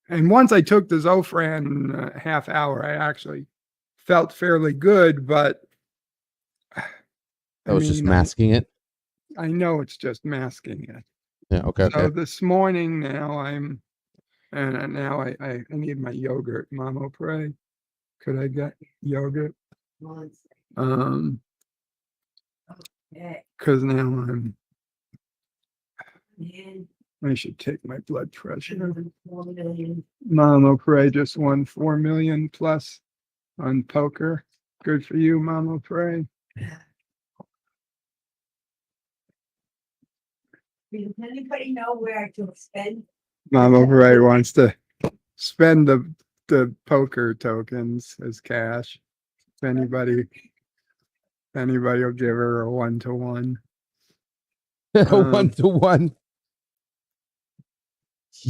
And once I took the Zofran half hour, I actually felt fairly good, but That was just masking it. I know it's just masking it. Yeah. Okay. So this morning now now I need my yogurt. Mama pray. Could I get yogurt? Because now I should take my blood pressure. Mama pray just won 4 million plus on poker. Good for you, Mama pray. Does anybody know where I can spend? Mama pray wants to spend the poker tokens as cash. If anybody will give her a 1-to-1. 1-to-1.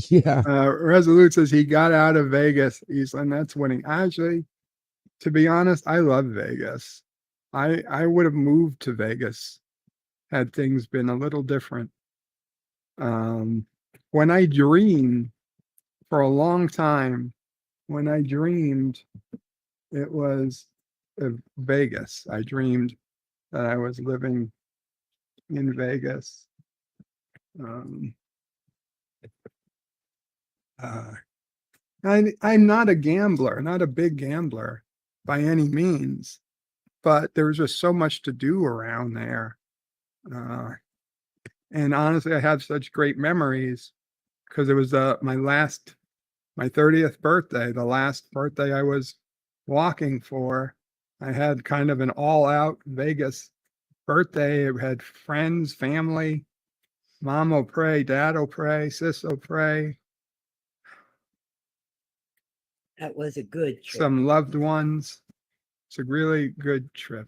Yeah. Resolute says he got out of Vegas, Eastland. That's winning. Actually, to be honest, I love Vegas. I would have moved to Vegas had things been a little different. When I dreamed for a long time, when I dreamed, it was Vegas. I dreamed that I was living in Vegas. I'm not a gambler, not a big gambler by any means, but there was just so much to do around there. And honestly, I have such great memories because it was my 30th birthday, the last birthday I was walking for. I had kind of an all-out Vegas birthday. I had friends, family. Mom will pray, dad will pray, sis will pray. That was a good trip. Some loved ones. It's a really good trip.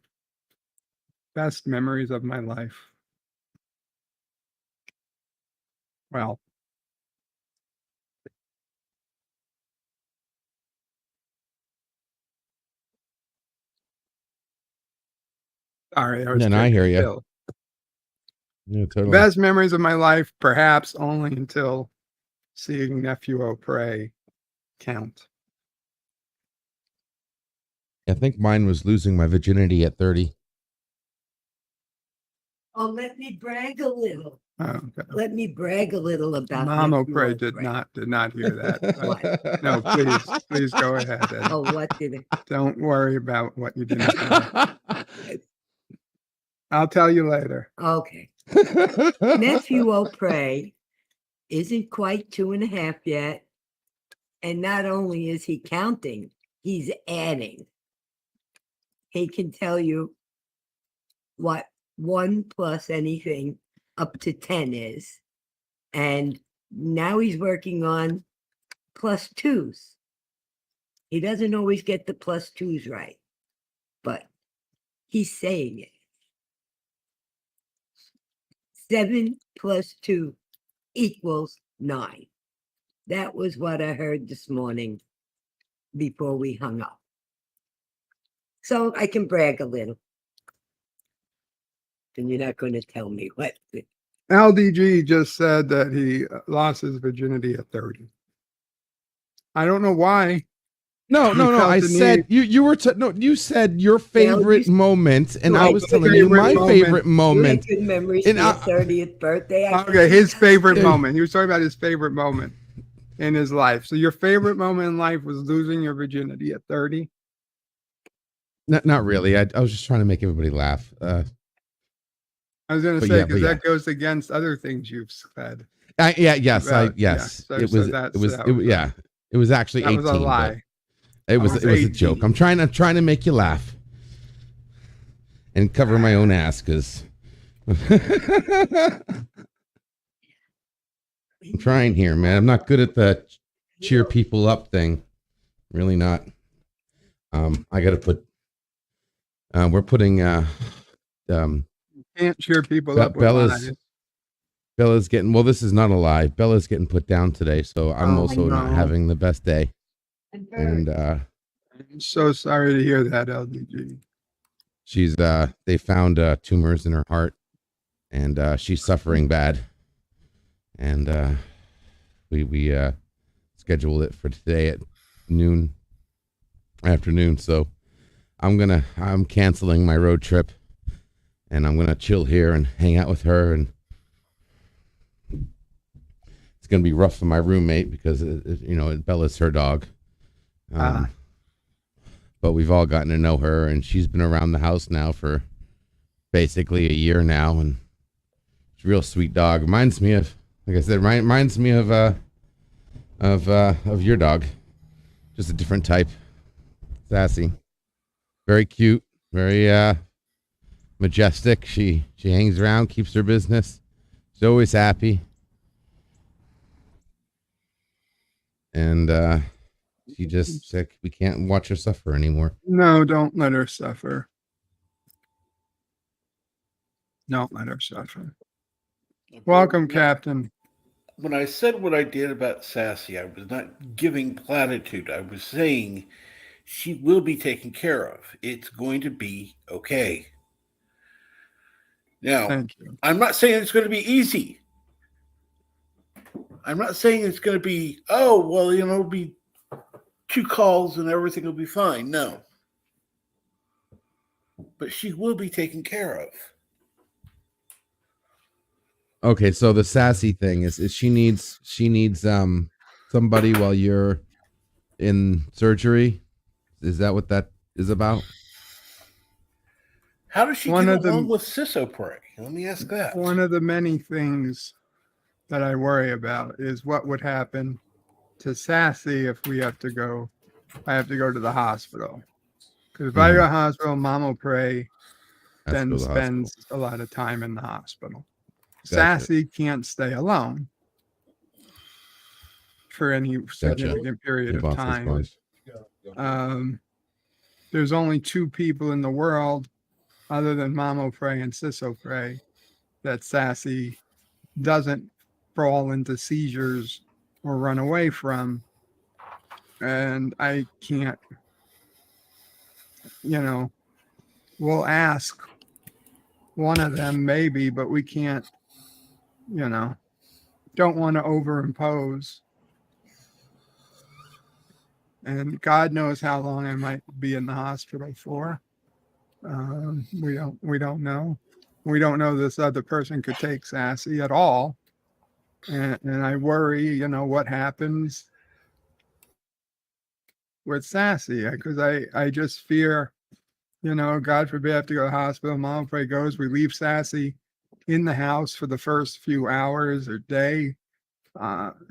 Best memories of my life. Well, sorry, I was I hear you. ill. Yeah, totally. Best memories of my life, perhaps only until seeing nephew O'Prey count. I think mine was losing my virginity at 30. Oh, let me brag a little. Oh, okay. Let me brag a little about Mom nephew O'Prey did O'Prey. not hear that. but- No, What? please go ahead. Eddie. Oh, what did it? Don't worry about what you didn't hear. I'll tell you later. Okay. Nephew O'Prey isn't quite 2.5 yet. And not only is he counting, he's adding. He can tell you what 1 plus anything up to 10 is. And now he's working on +2s. He doesn't always get the +2s right, but he's saying it. 7 plus 2 equals 9. That was what I heard this morning before we hung up. So I can brag a little. And you're not going to tell me what. LDG just said that he lost his virginity at 30. I don't know why. No. felt I the said you were you said your favorite you- moment, and I Right, was my telling you favorite my moment. favorite You had moment. good memories And for your I- 30th birthday. I Okay, his favorite Yeah. moment. He was talking about his favorite moment in his life. So your favorite moment in life was losing your virginity at 30? Not really. I was just trying to make everybody laugh. I was going to But say, yeah, because but that goes against other things you've said. Yes. So It was. that It was actually that 18. was a lie. It was was a 18. joke. I'm trying to make you laugh and cover my own ass because I'm trying here, man. I'm not good at the cheer people up thing. Really not. I got to put. We're putting. Can't cheer people up with lies. Bella's getting. Well, this is not a lie. Bella's getting put down today, so I'm Oh, also not no. having the best day. And I'm so sorry to hear that, LDG. she's. They found tumors in her heart, and she's suffering bad. And we scheduled it for today at afternoon. So I'm canceling my road trip, and I'm gonna chill here and hang out with her. And it's gonna be rough for my roommate because Bella's her dog. But we've all gotten to know her, and she's been around the house now for basically a year now, and she's a real sweet dog. Reminds me of, like I said, reminds me of your dog, just a different type. Sassy, very cute, very majestic. She hangs around, keeps her business. She's always happy, and she just we can't watch her suffer anymore. No, don't let her suffer. Don't let her suffer. Welcome, Captain. When I said what I did about Sassy, I was not giving platitude. I was saying she will be taken care of. It's going to be okay. Now, Thank you. I'm not saying it's going to be easy. I'm not saying it's going to be, oh, well, it'll be 2 calls and everything will be fine. No. But she will be taken care of. Okay, so the Sassy thing is she needs somebody while you're in surgery. Is that what that is about? How does she One get of the- along with Prey? Let me ask that. One of the many things that I worry about is what would happen to Sassy if I have to go to the hospital. Because if I go to the hospital, Mom O'Prey then spends a lot of time in the hospital. Gotcha. Sassy can't stay alone for any significant period of time. There's only 2 people in the world other than Mom O'Prey and Sis O'Prey that Sassy doesn't fall into seizures or run away from. And I can't, we'll ask one of them maybe, but we can't you know, don't want to overimpose. And God knows how long I might be in the hospital for. We don't know. We don't know this other person could take Sassy at all. And I worry, what happens with Sassy, because I just fear, God forbid I have to go to the hospital. Mom pray goes, we leave Sassy in the house for the first few hours or day.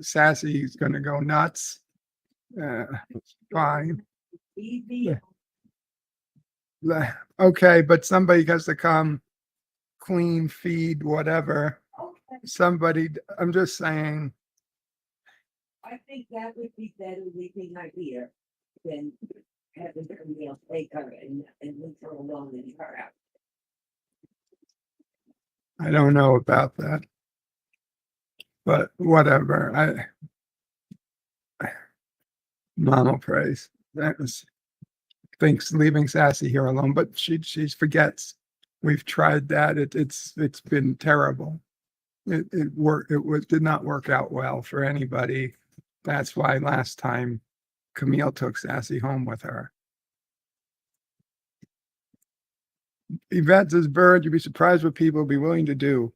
Sassy's going to go nuts. Fine. Easy. Okay, but somebody has to come clean, feed, whatever. Okay. Somebody, I'm just saying, I think that would be better leaving her here than having Camille take her and leave her alone in her house. I don't know about that. But whatever. Mama prays. That was thinks leaving Sassy here alone, but she forgets. We've tried that. It's been terrible. It did not work out well for anybody. That's why last time Camille took Sassy home with her. Yvette says, Bird, you'd be surprised what people will be willing to do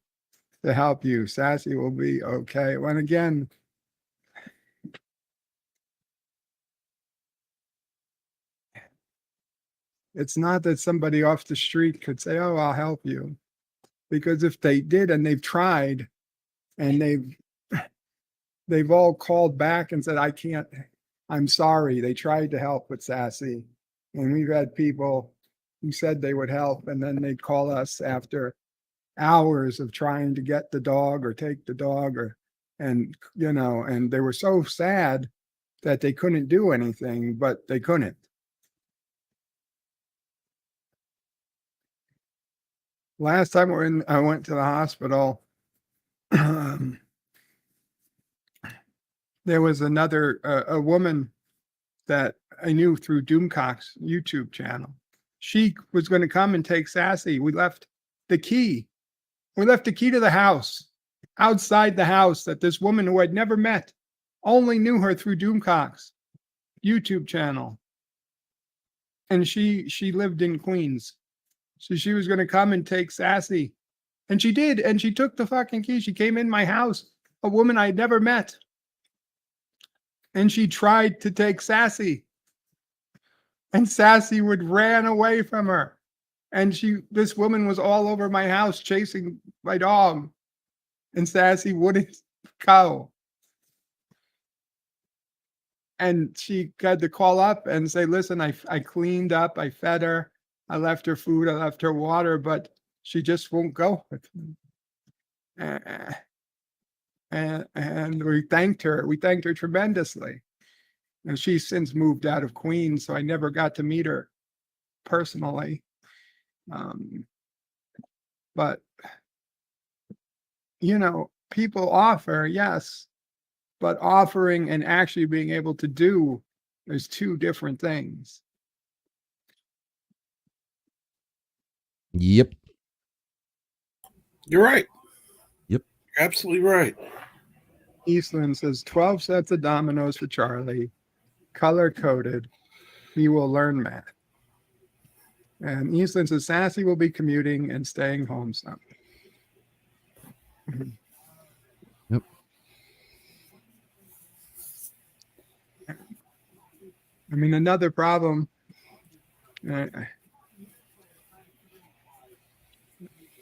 to help you. Sassy will be okay. When again, it's not that somebody off the street could say, oh, I'll help you. Because if they did and they've tried and they've all called back and said, I can't, I'm sorry. They tried to help with Sassy. And we've had people who said they would help, and then they'd call us after hours of trying to get the dog or take the dog and they were so sad that they couldn't do anything, but they couldn't. Last time I went to the hospital, there was another a woman that I knew through Doomcock's YouTube channel. She was going to come and take Sassy. We left the key. We left the key to the house, outside the house, that this woman who I'd never met, only knew her through Doomcock's YouTube channel. And she lived in Queens. So she was going to come and take Sassy. And she did. And she took the fucking key. She came in my house, a woman I'd never met. And she tried to take Sassy. And Sassy ran away from her. And this woman was all over my house chasing my dog. And Sassy wouldn't go. And she had to call up and say, listen, I cleaned up, I fed her, I left her food, I left her water, but she just won't go with me. And we thanked her. We thanked her tremendously. And she's since moved out of Queens, so I never got to meet her personally. But, people offer, yes, but offering and actually being able to do is two different things. Yep. You're right. Yep. You're absolutely right. Eastland says 12 sets of dominoes for Charlie, color coded. He will learn math. And Eastland says Sassy will be commuting and staying home some. Yep. I mean, another problem.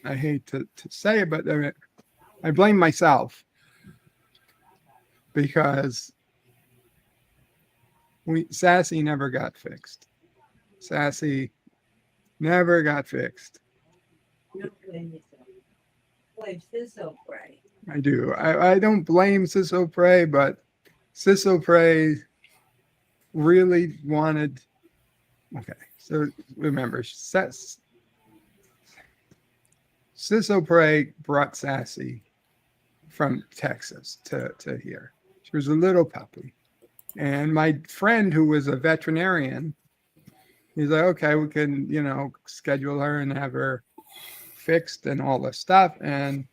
I hate to say it, but I blame myself because Sassy never got fixed. Sassy never got fixed. You don't blame yourself. Blame Sisso Pray. I do. I don't blame Sisso Pray, but Sisso Pray really wanted. Okay, so remember, Sisso Pray brought Sassy from Texas to here. She was a little puppy. And my friend who was a veterinarian, he's like, okay, we can, schedule her and have her fixed and all this stuff. And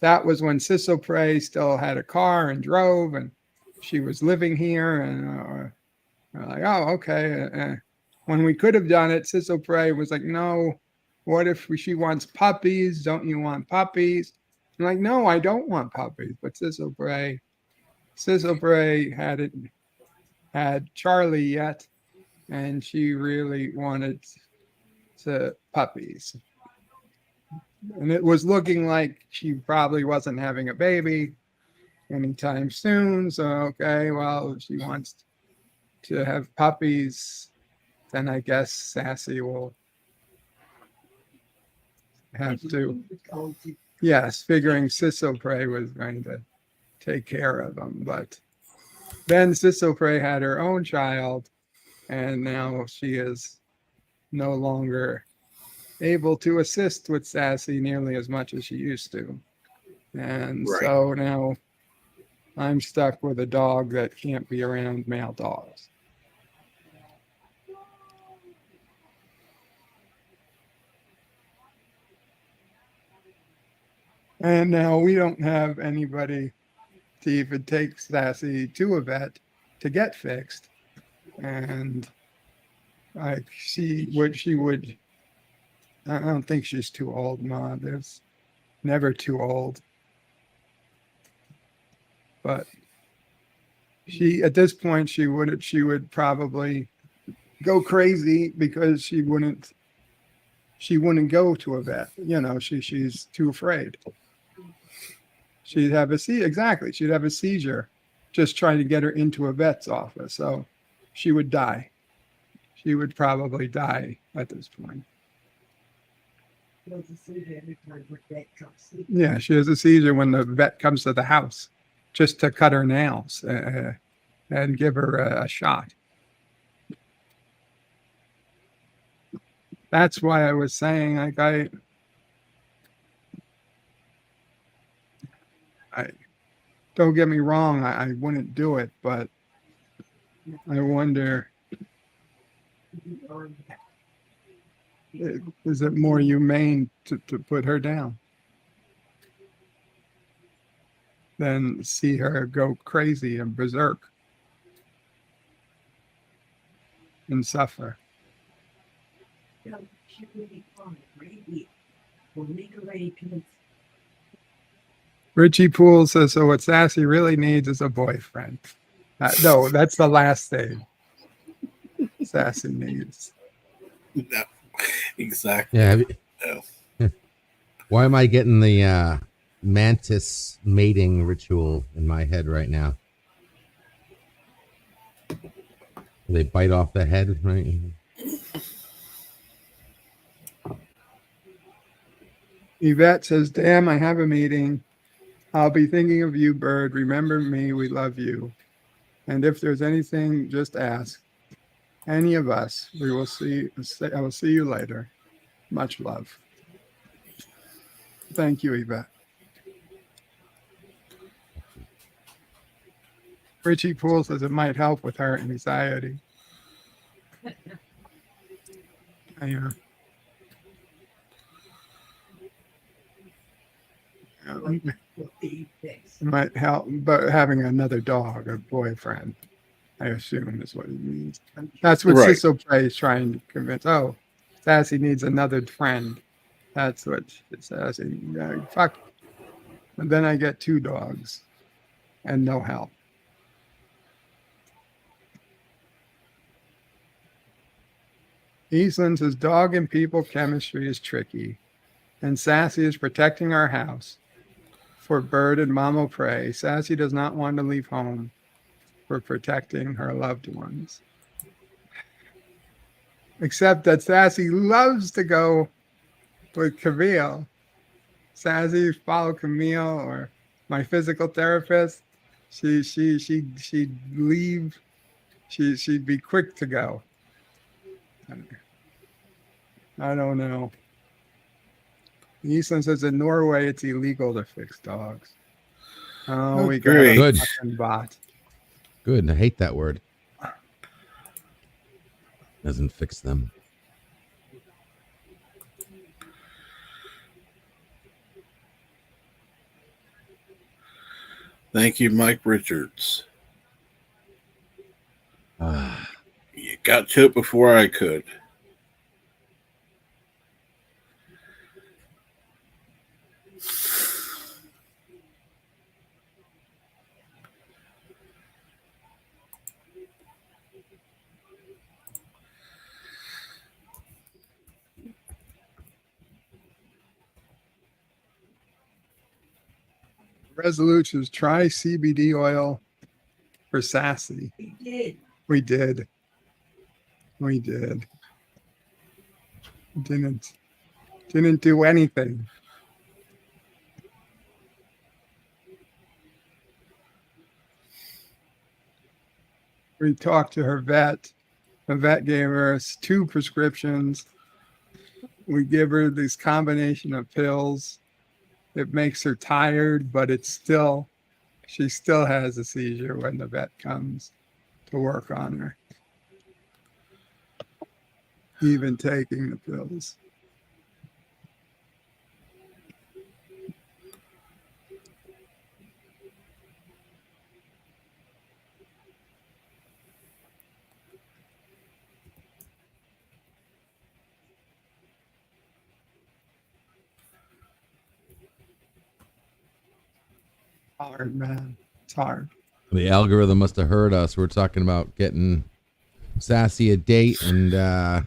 that was when Sissel Prey still had a car and drove, and she was living here. And we're like, oh, okay. When we could have done it, Sissel Prey was like, no. What if she wants puppies? Don't you want puppies? I'm like, no, I don't want puppies. But Sissel Prey had Charlie yet, and she really wanted puppies. And it was looking like she probably wasn't having a baby anytime soon. So, okay, well, if she wants to have puppies, then I guess Sassy will have to. Yes, figuring Sissel Prey was going to take care of them. But then Sissel Prey had her own child, and now she is no longer able to assist with Sassy nearly as much as she used to. And Right. so now I'm stuck with a dog that can't be around male dogs. And now we don't have anybody to even take Sassy to a vet to get fixed. And she would, I don't think she's too old, Ma. There's never too old. But at this point, she would probably go crazy because she wouldn't go to a vet. She's too afraid. She'd have a exactly. She'd have a seizure just trying to get her into a vet's office. So she would die. She would probably die at this point. Yeah, she has a seizure when the vet comes to the house just to cut her nails and give her a shot. That's why I was saying, like, I don't get me wrong, I wouldn't do it, but I wonder, is it more humane to put her down than see her go crazy and berserk and suffer? Richie Poole says, so what Sassy really needs is a boyfriend. No, that's the last thing Sassy needs. No, exactly. Yeah. No. Why am I getting the mantis mating ritual in my head right now? They bite off the head, right? Yvette says, damn, I have a meeting. I'll be thinking of you, Bird. Remember me. We love you. And if there's anything, just ask. Any of us. I will see you later. Much love. Thank you, Yvette. Richie Poole says it might help with her anxiety. Yeah. It might help, but having another dog, a boyfriend, I assume is what he means. That's what Right. Sissel Prey is trying to convince. Oh, Sassy needs another friend. That's what it says. Fuck. And then I get 2 dogs and no help. Eastland says dog and people chemistry is tricky, and Sassy is protecting our house for Bird and Mama Prey. Sassy does not want to leave home for protecting her loved ones. Except that Sassy loves to go with Camille. Sassy follow Camille or my physical therapist. She'd leave. She'd be quick to go. I don't know. Eastland says in Norway it's illegal to fix dogs. Oh, we got a Good. fucking bot. Good. I hate that word. Doesn't fix them. Thank you, Mike Richards. You got to it before I could. Resolutions, try CBD oil for Sassy. We did. We did. We did. Didn't do anything. We talked to her vet. The vet gave her 2 prescriptions. We give her this combination of pills. It makes her tired, but she still has a seizure when the vet comes to work on her. Even taking the pills. Hard, man. It's hard. The algorithm must have heard us. We're talking about getting Sassy a date, and yeah,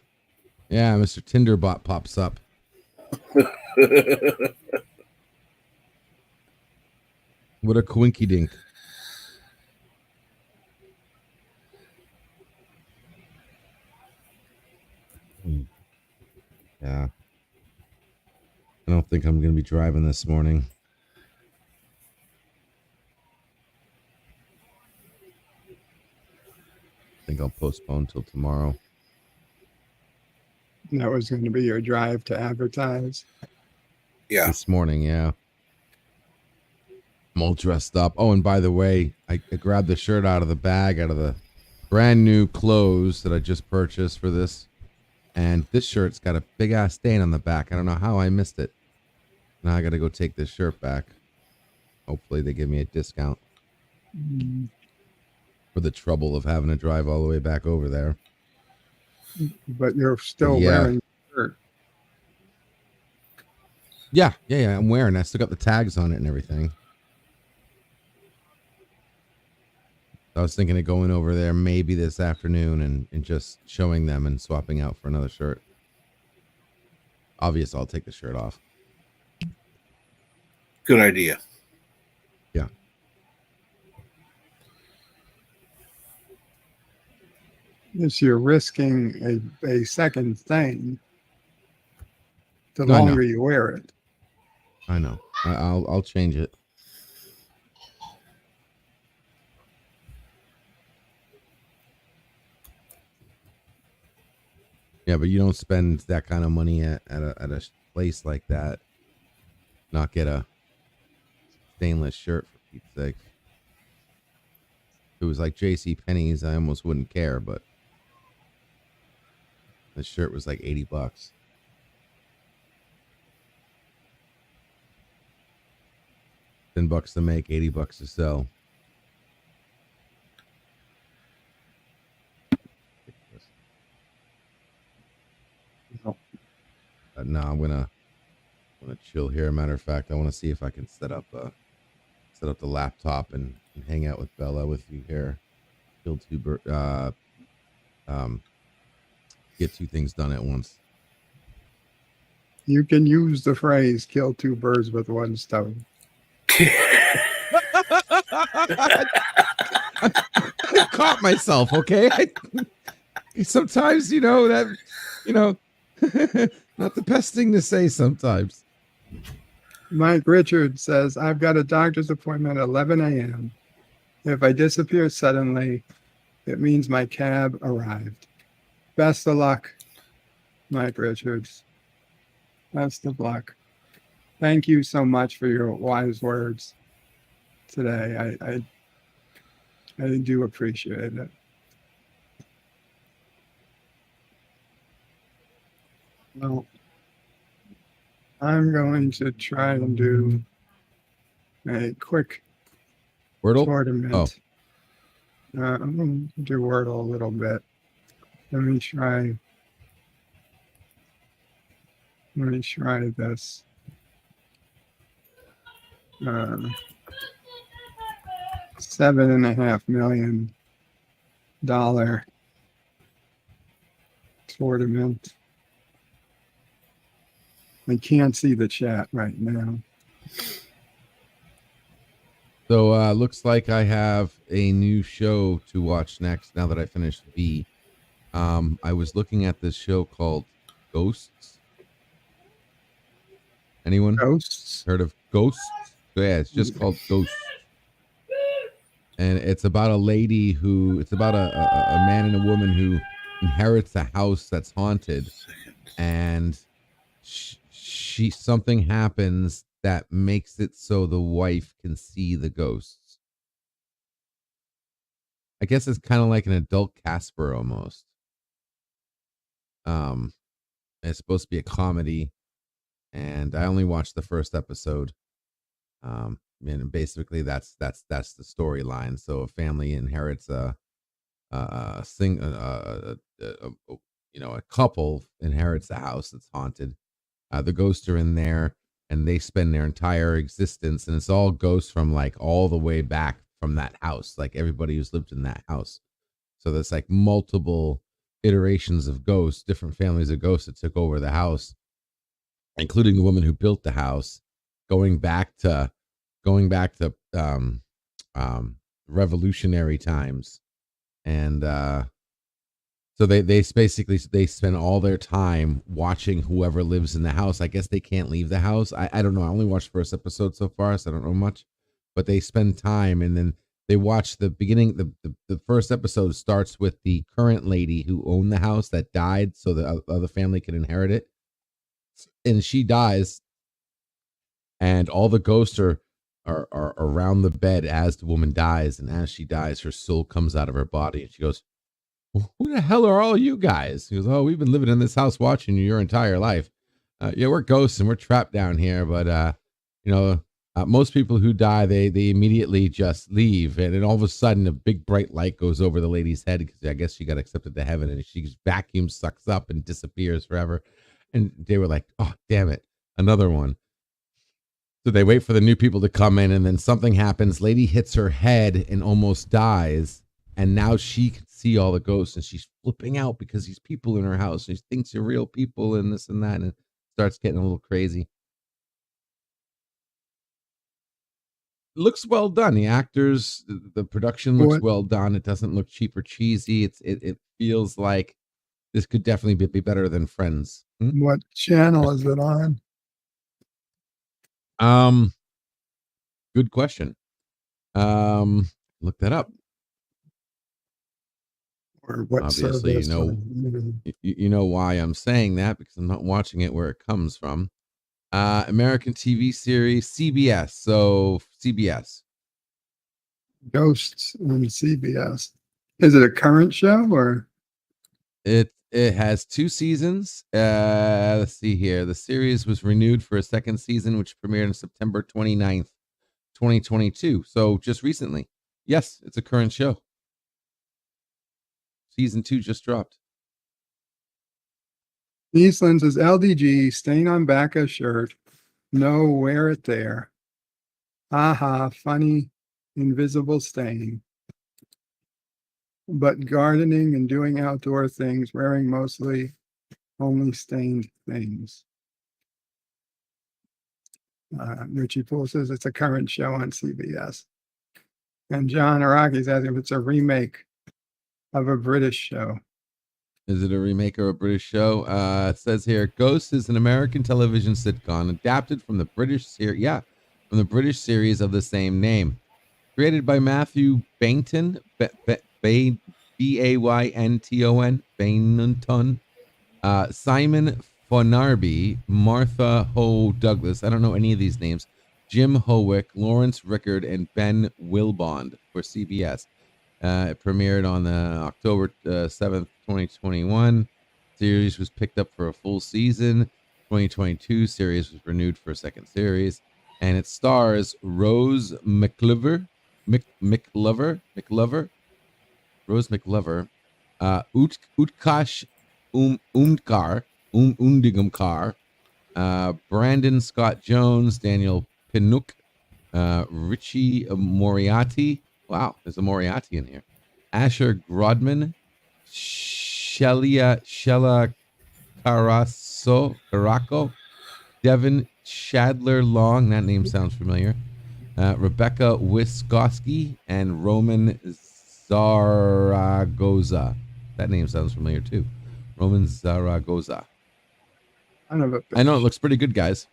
Mr. Tinderbot pops up. What a coinky dink. Yeah. I don't think I'm going to be driving this morning. I think I'll postpone till tomorrow. That was going to be your drive to advertise. Yeah. This morning, yeah. I'm all dressed up. Oh, and by the way, I grabbed the shirt out of the bag, out of the brand new clothes that I just purchased for this. And this shirt's got a big ass stain on the back. I don't know how I missed it. Now I got to go take this shirt back. Hopefully they give me a discount for the trouble of having to drive all the way back over there. But you're still Yeah. wearing the shirt. Yeah, I'm wearing it. I still got the tags on it and everything. I was thinking of going over there maybe this afternoon and just showing them and swapping out for another shirt. Obvious, I'll take the shirt off. Good idea. Yeah. If you're risking a second thing, the No, I know. longer you wear it. I know. I'll change it. Yeah, but you don't spend that kind of money at a place like that. Not get a stainless shirt, for Pete's sake. If it was like J.C. Penney's, I almost wouldn't care, but the shirt was like $80. $10 to make, $80 to sell. No. No, I'm gonna chill here. Matter of fact, I want to see if I can set up the laptop and hang out with Bella with you here. Kill get 2 things done at once. You can use the phrase "kill 2 birds with 1 stone." I caught myself. Okay, sometimes that not the best thing to say sometimes. Mike Richards says, I've got a doctor's appointment at 11 a.m. If I disappear suddenly, it means my cab arrived. Best of luck, Mike Richards. Best of luck. Thank you so much for your wise words today. I do appreciate it. Well, I'm going to try and do a quick Wordle? tournament. I'm going to do Wordle a little bit. Let me try this. $7.5 million tournament. I can't see the chat right now. So looks like I have a new show to watch next now that I finished V. I was looking at this show called Ghosts. Anyone Ghosts. heard of Ghosts? Yeah, it's just called Ghosts. And it's about a lady who, it's about a man and a woman who inherits a house that's haunted. And she something happens that makes it so the wife can see the ghosts. I guess it's kind of like an adult Casper almost. It's supposed to be a comedy, and I only watched the first episode. And basically that's the storyline. So a family inherits a couple inherits a house that's haunted. The ghosts are in there, and they spend their entire existence, and it's all ghosts from like all the way back from that house, like everybody who's lived in that house. So there's like multiple iterations of ghosts, different families of ghosts that took over the house, including the woman who built the house, going back to revolutionary times. And so they basically they spend all their time watching whoever lives in the house. I guess they can't leave the house. I don't know. I only watched the first episode so far, so I don't know much. But they spend time, and then they watch the beginning. The first episode starts with the current lady who owned the house that died, so the other family can inherit it. And she dies, and all the ghosts are around the bed as the woman dies. And as she dies, her soul comes out of her body, and she goes, "Who the hell are all you guys?" He goes, "Oh, we've been living in this house watching you your entire life. Yeah, we're ghosts and we're trapped down here, but most people who die, they immediately just leave, and then all of a sudden a big bright light goes over the lady's head because I guess she got accepted to heaven, and she vacuums, sucks up, and disappears forever." And they were like, "Oh, damn it, another one." So they wait for the new people to come in, and then something happens. Lady hits her head and almost dies. And now she can see all the ghosts, and she's flipping out because these people in her house, and she thinks they're real people and this and that, and it starts getting a little crazy. It looks well done. The actors, the production looks well done. It doesn't look cheap or cheesy. It feels like this could definitely be better than Friends. What channel is it on? Good question. Look that up. Or what Obviously, service? you know why I'm saying that, because I'm not watching it where it comes from. American TV series, CBS. So CBS. Ghosts on CBS. Is it a current show or? It has 2 seasons. Let's see here. The series was renewed for a second season, which premiered on September 29th, 2022. So just recently. Yes, it's a current show. Season 2 just dropped. Eastland says LDG, stain on back of shirt. No, wear it there. Aha, funny, invisible stain. But gardening and doing outdoor things, wearing mostly only stained things. Richie Poole says it's a current show on CBS. And John Araki's asking if it's a remake of a British show. Is it a remake of a British show? It says here, Ghost is an American television sitcom adapted from the British series. Yeah, from the British series of the same name, created by Matthew Baynton, Baynton, Baynton, Simon Fonarby, Martha Ho Douglas. I don't know any of these names. Jim Howick, Lawrence Rickard, and Ben Wilbond for CBS. It premiered on October 7th, 2021. Series was picked up for a full season. 2022 series was renewed for a second series. And it stars Rose McCliver, McLover, Rose McLover, Utkash Undigamkar, Brandon Scott Jones, Daniel Pinnook, Richie Moriarty. Wow, there's a Moriarty in here. Asher Grodman, Shella Caraco, Devin Shadler Long. That name sounds familiar. Rebecca Wiskoski and Roman Zaragoza. That name sounds familiar too. Roman Zaragoza. Kind of a I know it looks pretty good, guys.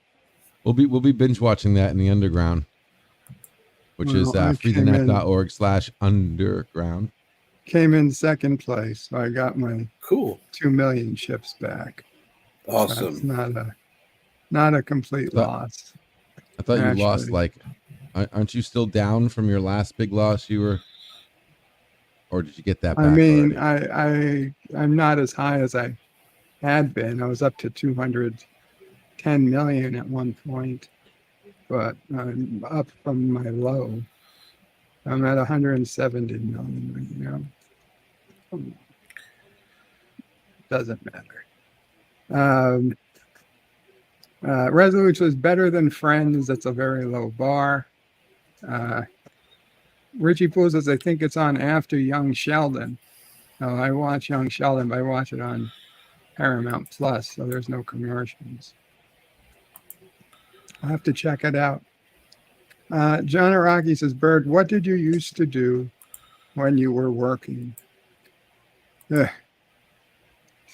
We'll be binge watching that in the underground, which is Well, I freethenet.org/underground. came in second place, so I got my Cool. 2 million chips back. Awesome. That's not a complete loss. I thought you lost. Actually. Like, aren't you still down from your last big loss? You were, or did you get that back? I mean, already? I'm not as high as I had been. I was up to 210 million at one point, but I'm up from my low. I'm at 170 million right now. Doesn't matter. Resolute was better than Friends. That's a very low bar. Richie Poole says, I think it's on after Young Sheldon. No, I watch Young Sheldon, but I watch it on Paramount Plus, so there's no commercials. I'll have to check it out. John Araki says, Bird, what did you used to do when you were working?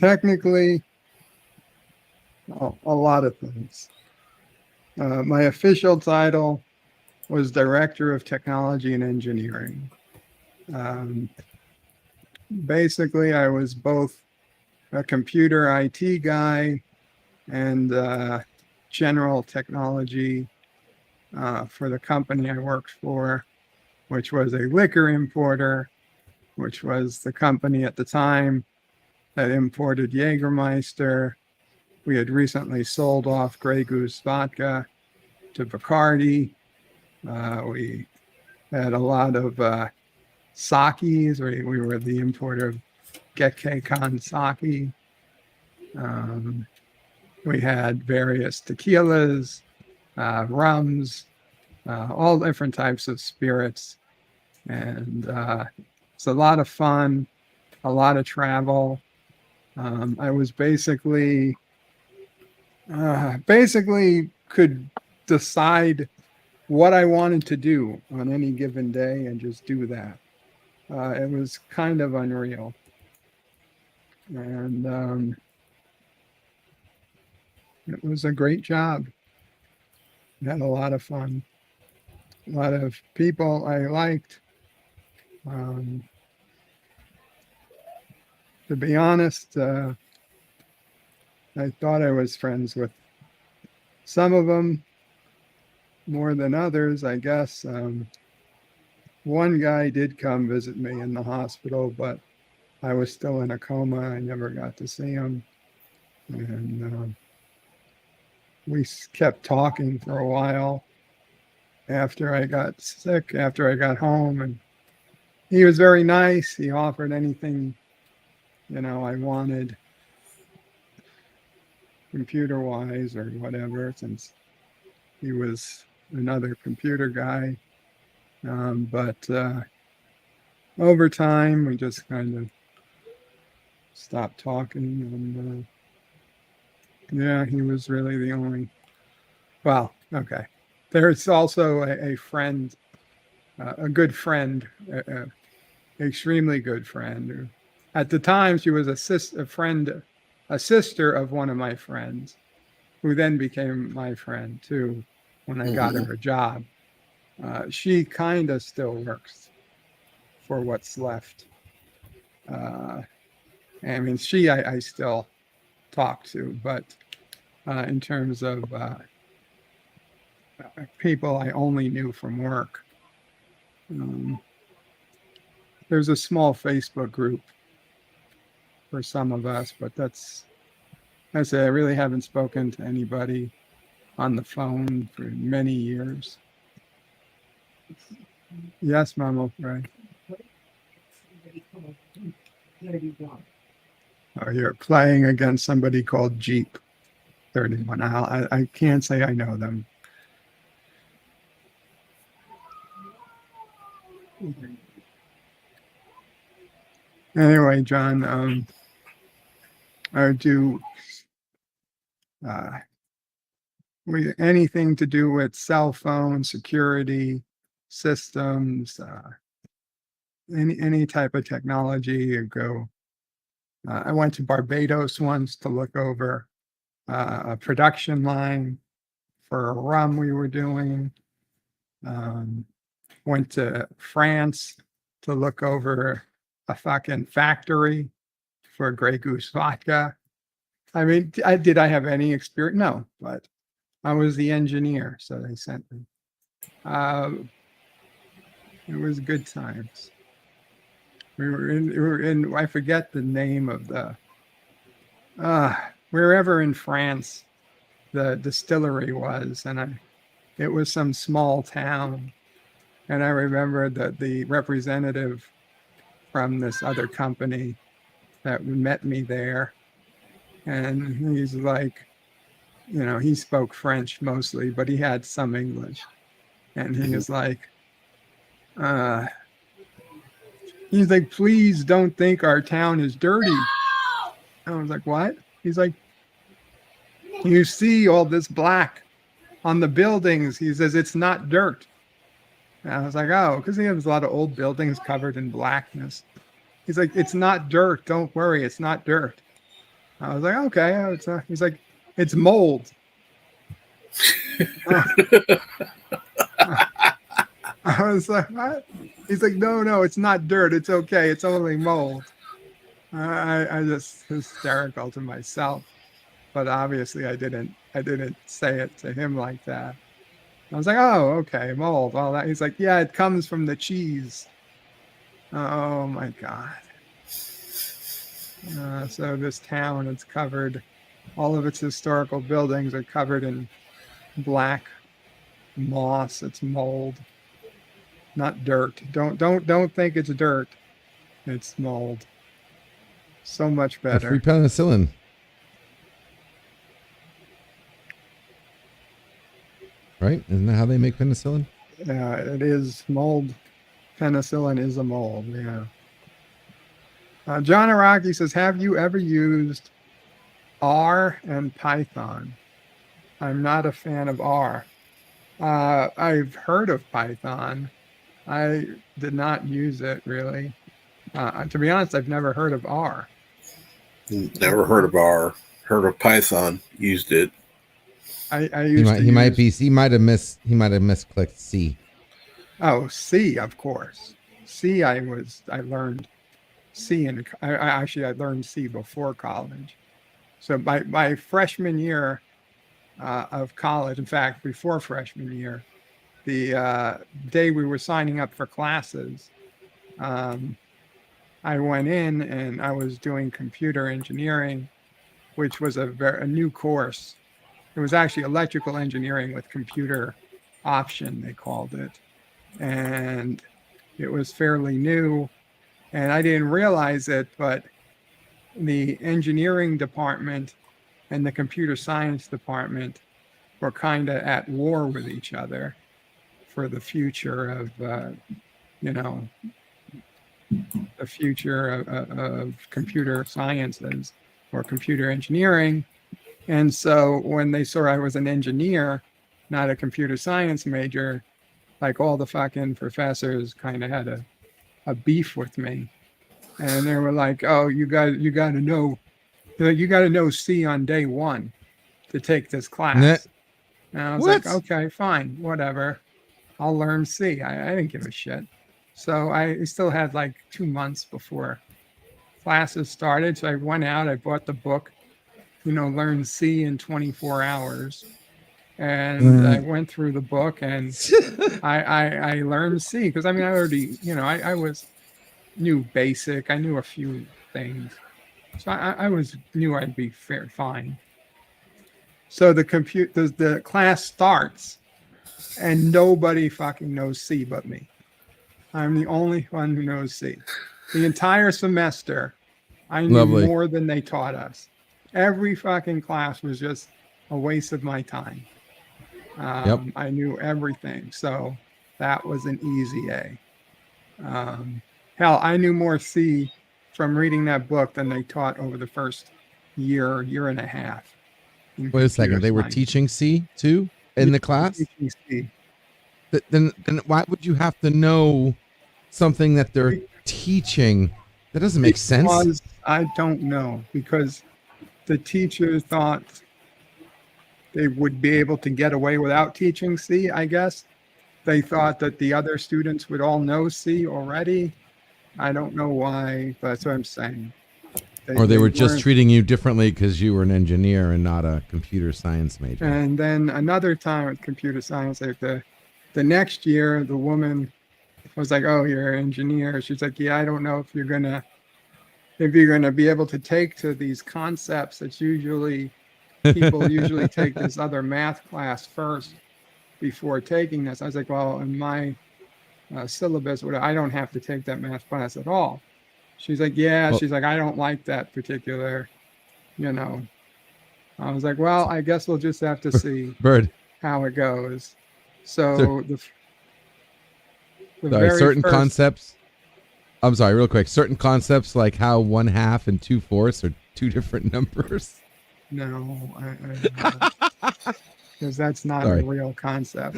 Technically, a lot of things. My official title was Director of Technology and Engineering. Basically, I was both a computer IT guy and general technology for the company I worked for, which was a liquor importer, which was the company at the time that imported Jägermeister. We had recently sold off Grey Goose vodka to Bacardi. We had a lot of sakis. We were the importer of Gekkeikan sake. We had various tequilas, rums, all different types of spirits. And it's a lot of fun, a lot of travel. I was basically could decide what I wanted to do on any given day and just do that. It was kind of unreal. And it was a great job. Had a lot of fun. A lot of people I liked. To be honest, I thought I was friends with some of them more than others, I guess. One guy did come visit me in the hospital, but I was still in a coma. I never got to see him. And we kept talking for a while after I got sick, after I got home. And he was very nice. He offered anything, I wanted computer-wise or whatever, since he was another computer guy. But over time, we just kind of stopped talking. And yeah, he was really the only. Well, okay. There's also a friend, a good friend, extremely good friend. Who, at the time, she was a sister of one of my friends, who then became my friend too when I got her a job. She kind of still works for what's left. I mean, I still talk to, but in terms of people I only knew from work, there's a small Facebook group for some of us, but I say I really haven't spoken to anybody on the phone for many years. Yes, Mama. Right. Somebody called 31. Oh, you're playing against somebody called Jeep 31. I can't say I know them. Anyway, John, I do uh, anything to do with cell phone security systems, any type of technology. You go. I went to Barbados once to look over a production line for a rum we were doing. Um, Went to France to look over a fucking factory for Grey Goose vodka. I mean, did I have any experience? No, but I was the engineer, so they sent me. It was good times. We were in, I forget the name of the, wherever in France the distillery was, and it was some small town. And I remember that the representative from this other company that met me there, and he's like, he spoke French mostly, but he had some English. And he was like, uh, please don't think our town is dirty. I was like, what? He's like, you see all this black on the buildings. He says, it's not dirt. And I was like, oh, because he has a lot of old buildings covered in blackness. He's like, it's not dirt. Don't worry. It's not dirt. I was like, okay. He's like, it's mold. I was like, what? He's like, no, it's not dirt. It's okay. It's only mold. I just hysterical to myself, but obviously I didn't say it to him like that. I was like, oh, okay, mold. All that. He's like, yeah, it comes from the cheese. Oh my God. So this town, it's covered, all of its historical buildings are covered in black moss. It's mold, not dirt. Don't think it's dirt. It's mold. So much That's free better. penicillin. Right? Isn't that how they make penicillin? It is mold. Penicillin is a mold. Yeah. John Araki says, have you ever used R and Python? I'm not a fan of R. I've heard of Python. I did not use it really. To be honest, I've never heard of R. Never heard of R. Heard of Python. Used it. I used to He might use, be. He might have misclicked C. oh, C, of course. C, I learned C I learned C before college. So my freshman year of college, in fact, before freshman year, the day we were signing up for classes, I went in and I was doing computer engineering, which was a new course. It was actually electrical engineering with computer option, they called it. And it was fairly new. And I didn't realize it, but the engineering department and the computer science department were kind of at war with each other for the future of, the future of computer sciences or computer engineering. And so when they saw I was an engineer, not a computer science major, like all the fucking professors kind of had a beef with me. And they were like, oh, you got to know, you got to know C on day one to take this Nah. class. And I was like, What? okay, fine, whatever. I'll learn C. I didn't give a shit. So I still had like 2 months before classes started. So I went out, I bought the book, learn C in 24 hours. And I went through the book and I learned C because I already, I knew basic. I knew a few things. So I knew I'd be fine. So the class starts and nobody fucking knows C but me. I'm the only one who knows C. The entire semester, I knew Lovely. more than they taught us. Every fucking class was just a waste of my time. I knew everything. So that was an easy A. Hell, I knew more C from reading that book than they taught over the first year and a half. in Wait a second. computer They were science. teaching C too in the class? Teaching C. Then why would you have to know something that they're teaching? That doesn't make sense. Because I don't know, because the teachers thought they would be able to get away without teaching C, I guess. They thought that the other students would all know C already. I don't know why, but that's what I'm saying. Or they were just weren't- treating you differently because you were an engineer and not a computer science major. And then another time with computer science, like the next year, the woman was like, "Oh, you're an engineer." She's like, "Yeah, I don't know if you're gonna be able to take to these concepts. It's usually people usually take this other math class first before taking this." I was like, "Well, in my syllabus, I don't have to take that math class at all." She's like, "Yeah." Well- She's like, "I don't like that particular, you know." I was like, "Well, I guess we'll just have to see Bird. how it goes." So Sure. the Sorry, very certain first, concepts. I'm sorry, real quick. Certain concepts like how 1/2 and 2/4 are two different numbers. No, because that's not Sorry. a real concept.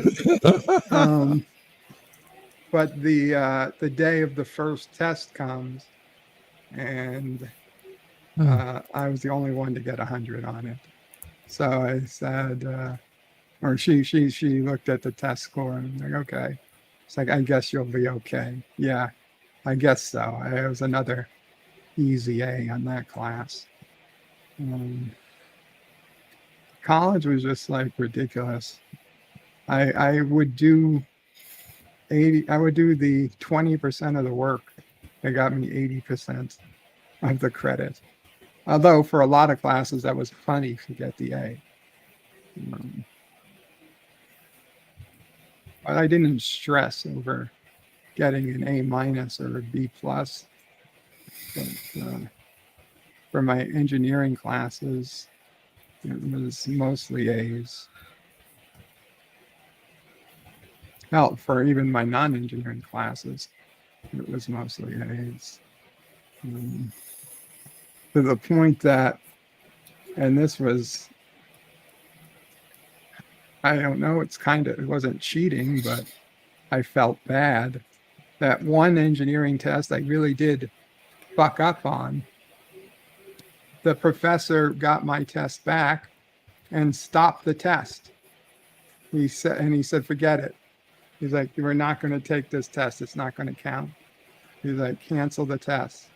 But the day of the first test comes, and I was the only one to get 100 on it. So I said, or she looked at the test score and was like, "Okay." It's like, "I guess you'll be okay." Yeah, I guess so. It was another easy A on that class. College was just like ridiculous. I would do 80, I would do the 20% of the work that got me 80% of the credit. Although for a lot of classes that was funny to get the A. But I didn't stress over getting an A minus or a B plus. But, for my engineering classes, it was mostly A's. Hell, for even my non-engineering classes, it was mostly A's. To the point that, and this was, I don't know, it wasn't cheating, but I felt bad that one engineering test I really did fuck up on. The professor got my test back and stopped the test. He said, "Forget it." He's like, "We're not going to take this test. It's not going to count." He's like, "Cancel the test."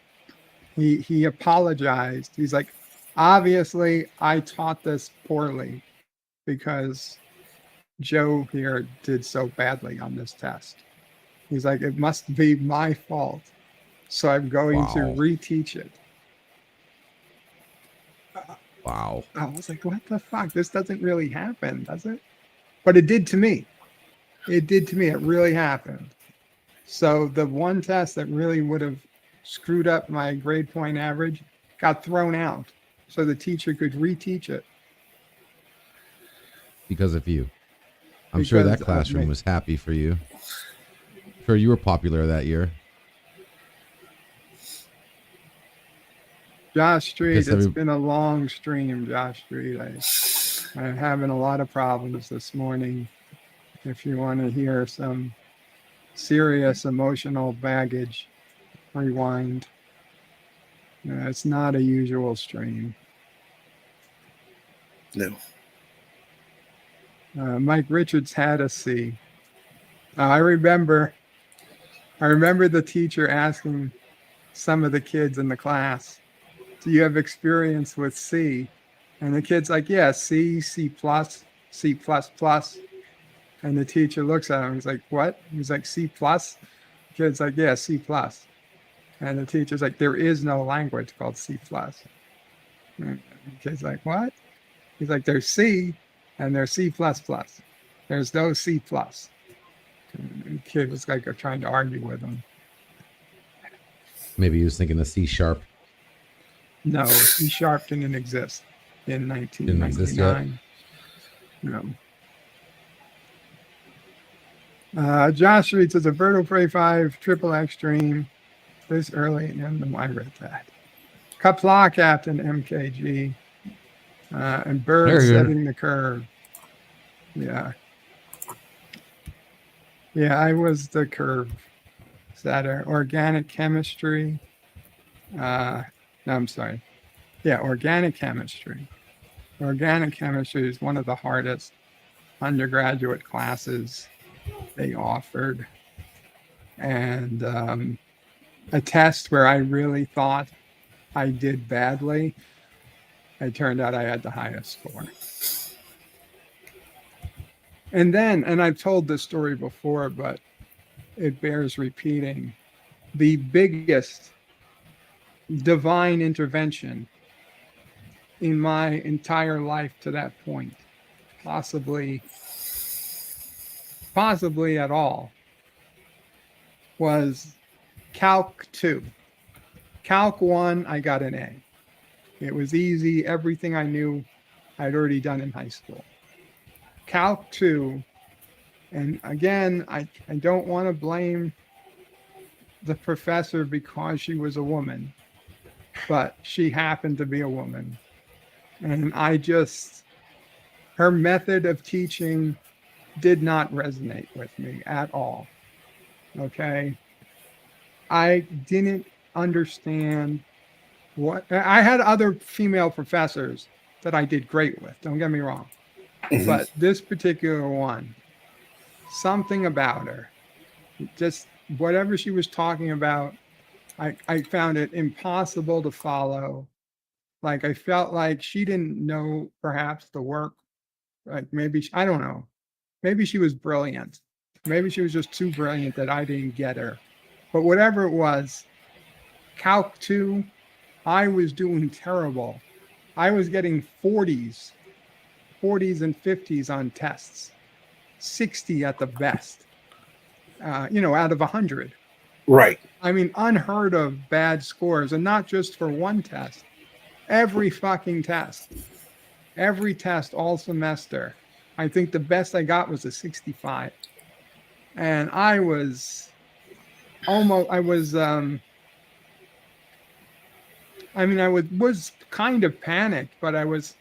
He apologized. He's like, "Obviously, I taught this poorly because Joe here did so badly on this test." He's like, "It must be my fault. So I'm going to Wow. reteach it." Wow. I was like, "What the fuck? This doesn't really happen, does it?" But it did to me. It did to me. It really happened. So the one test that really would have screwed up my grade point average got thrown out so the teacher could reteach it. Because of you. I'm sure that Because of classroom me. was happy for you. Sure, you were popular that year. Josh Street, Guess it's been a long stream, Josh Street. I'm having a lot of problems this morning. If you want to hear some serious emotional baggage, rewind. It's not a usual stream. No. Mike Richards had a C. I remember the teacher asking some of the kids in the class, "Do you have experience with C?" And the kid's like, "Yeah, C, C plus, C plus plus." And the teacher looks at him. He's like, "What?" He's like, "C plus." The kid's like, "Yeah, C plus." And the teacher's like, "There is no language called C plus." And the kid's like, "What?" He's like, "There's C and there's C plus plus. There's no C plus." And the kid was like trying to argue with him. Maybe he was thinking of C sharp. No, C sharp didn't exist in Didn't exist yet. 1999. No. Josh reads as a vertebrae 5 triple extreme this early, and I read that. Kapla Captain MKG and Bird Very good. setting the curve. Yeah. Yeah, I was the curve setter. Organic chemistry. No, I'm sorry. Yeah, organic chemistry. Organic chemistry is one of the hardest undergraduate classes they offered. And a test where I really thought I did badly, it turned out I had the highest score. And then, and I've told this story before, but it bears repeating, the biggest divine intervention in my entire life to that point, possibly at all, was Calc 2. Calc 1, I got an A. It was easy. Everything I knew I'd already done in high school. Calc 2, and again, I don't want to blame the professor because she was a woman, but she happened to be a woman. And her method of teaching did not resonate with me at all. Okay. I didn't understand I had other female professors that I did great with, don't get me wrong. Mhm. But this particular one, something about her, just whatever she was talking about, I found it impossible to follow. Like I felt like she didn't know perhaps the work. Like maybe, I don't know. Maybe she was brilliant. Maybe she was just too brilliant that I didn't get her. But whatever it was, Calc 2, I was doing terrible. I was getting 40s and 50s on tests, 60 at the best, out of 100. Right. I mean, unheard of bad scores, and not just for one test, every fucking test, all semester. I think the best I got was a 65. And I was kind of panicked, but I was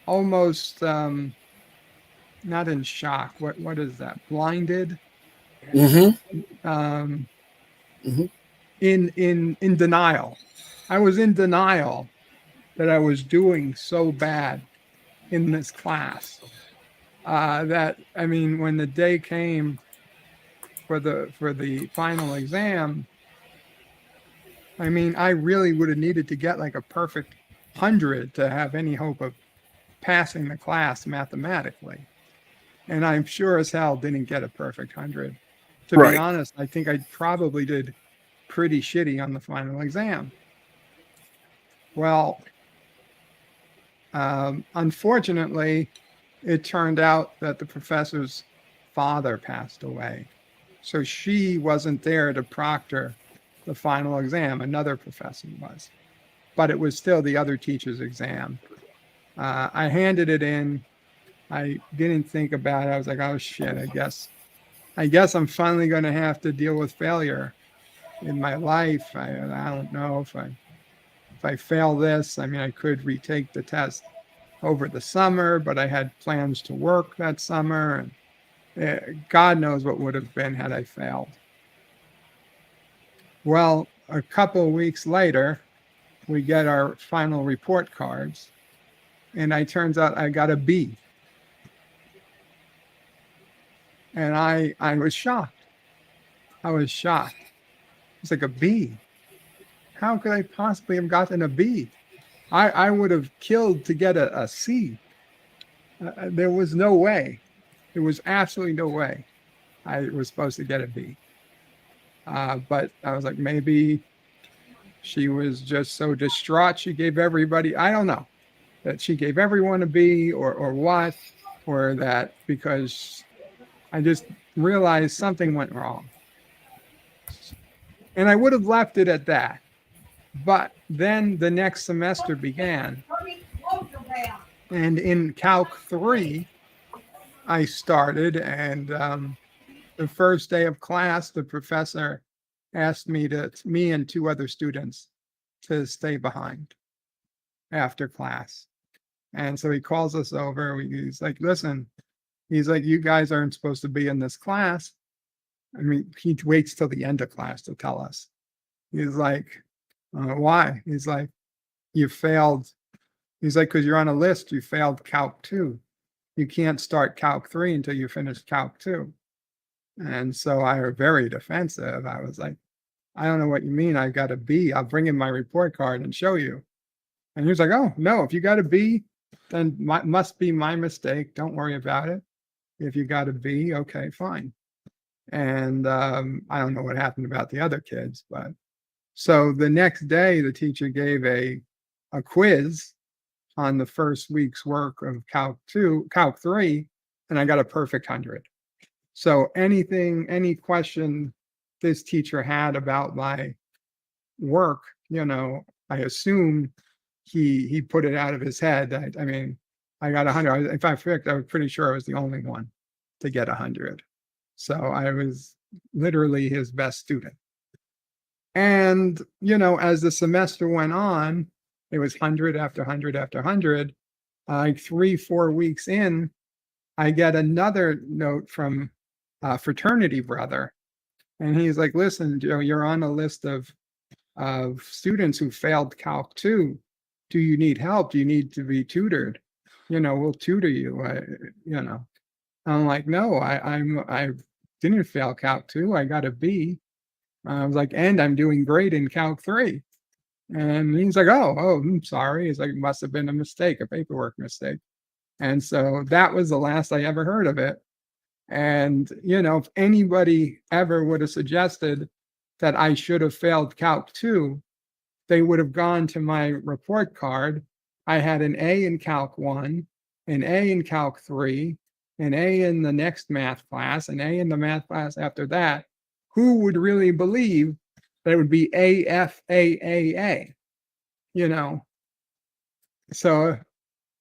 almost not in shock. What is that? Blinded. Mm-hmm. In denial. I was in denial that I was doing so bad in this class. That I mean, when the day came for the final exam, I mean, I really would have needed to get like a perfect 100 to have any hope of passing the class mathematically. And I'm sure as hell didn't get a perfect 100. To Right. be honest, I think I probably did pretty shitty on the final exam. Well, unfortunately, it turned out that the professor's father passed away. So she wasn't there to proctor the final exam. Another professor was, but it was still the other teacher's exam. I handed it in. I didn't think about it. I was like, oh shit, I guess I'm finally going to have to deal with failure in my life. I don't know if I fail this. I mean, I could retake the test over the summer, but I had plans to work that summer, and God knows what would have been had I failed. Well, a couple of weeks later, we get our final report cards, and it turns out I got a B. And I was shocked. I was shocked. It's like a B. How could I possibly have gotten a B? I would have killed to get a C. There was no way. There was absolutely no way I was supposed to get a B. But I was like, maybe she was just so distraught. She gave everybody, I don't know, that she gave everyone a B or what, or that because I just realized something went wrong. And I would have left it at that. But then the next semester began. And in Calc 3, I started, and the first day of class, the professor asked me and two other students to stay behind after class. And so he calls us over. He's like, listen, he's like, you guys aren't supposed to be in this class. I mean, he waits till the end of class to tell us. He's like, why? He's like, you failed. He's like, because you're on a list, you failed Calc 2. You can't start Calc 3 until you finish Calc 2. And so I was very defensive. I was like, I don't know what you mean. I got a B. I'll bring in my report card and show you. And he was like, oh, no, if you got a B, then must be my mistake. Don't worry about it. If you got a B, okay, fine. And I don't know what happened about the other kids, but so the next day the teacher gave a quiz on the first week's work of Calc 3, and I got a perfect 100. So any question this teacher had about my work, I assume he put it out of his head. I mean, I got 100. In fact, I was pretty sure I was the only one to get 100. So I was literally his best student. And, as the semester went on, it was 100 after 100 after 100. Like 3-4 weeks in, I get another note from a fraternity brother. And he's like, listen, you're on a list of students who failed Calc 2. Do you need help? Do you need to be tutored? We'll tutor you. I'm like, no, I didn't fail Calc 2. I got a B. I was like, and I'm doing great in Calc 3. And he's like, oh, I'm sorry. He's like, it must have been a mistake, a paperwork mistake. And so that was the last I ever heard of it. And, if anybody ever would have suggested that I should have failed Calc 2, they would have gone to my report card. I had an A in Calc 1, an A in Calc 3, an A in the next math class, an A in the math class after that. Who would really believe that it would be AFAAA? So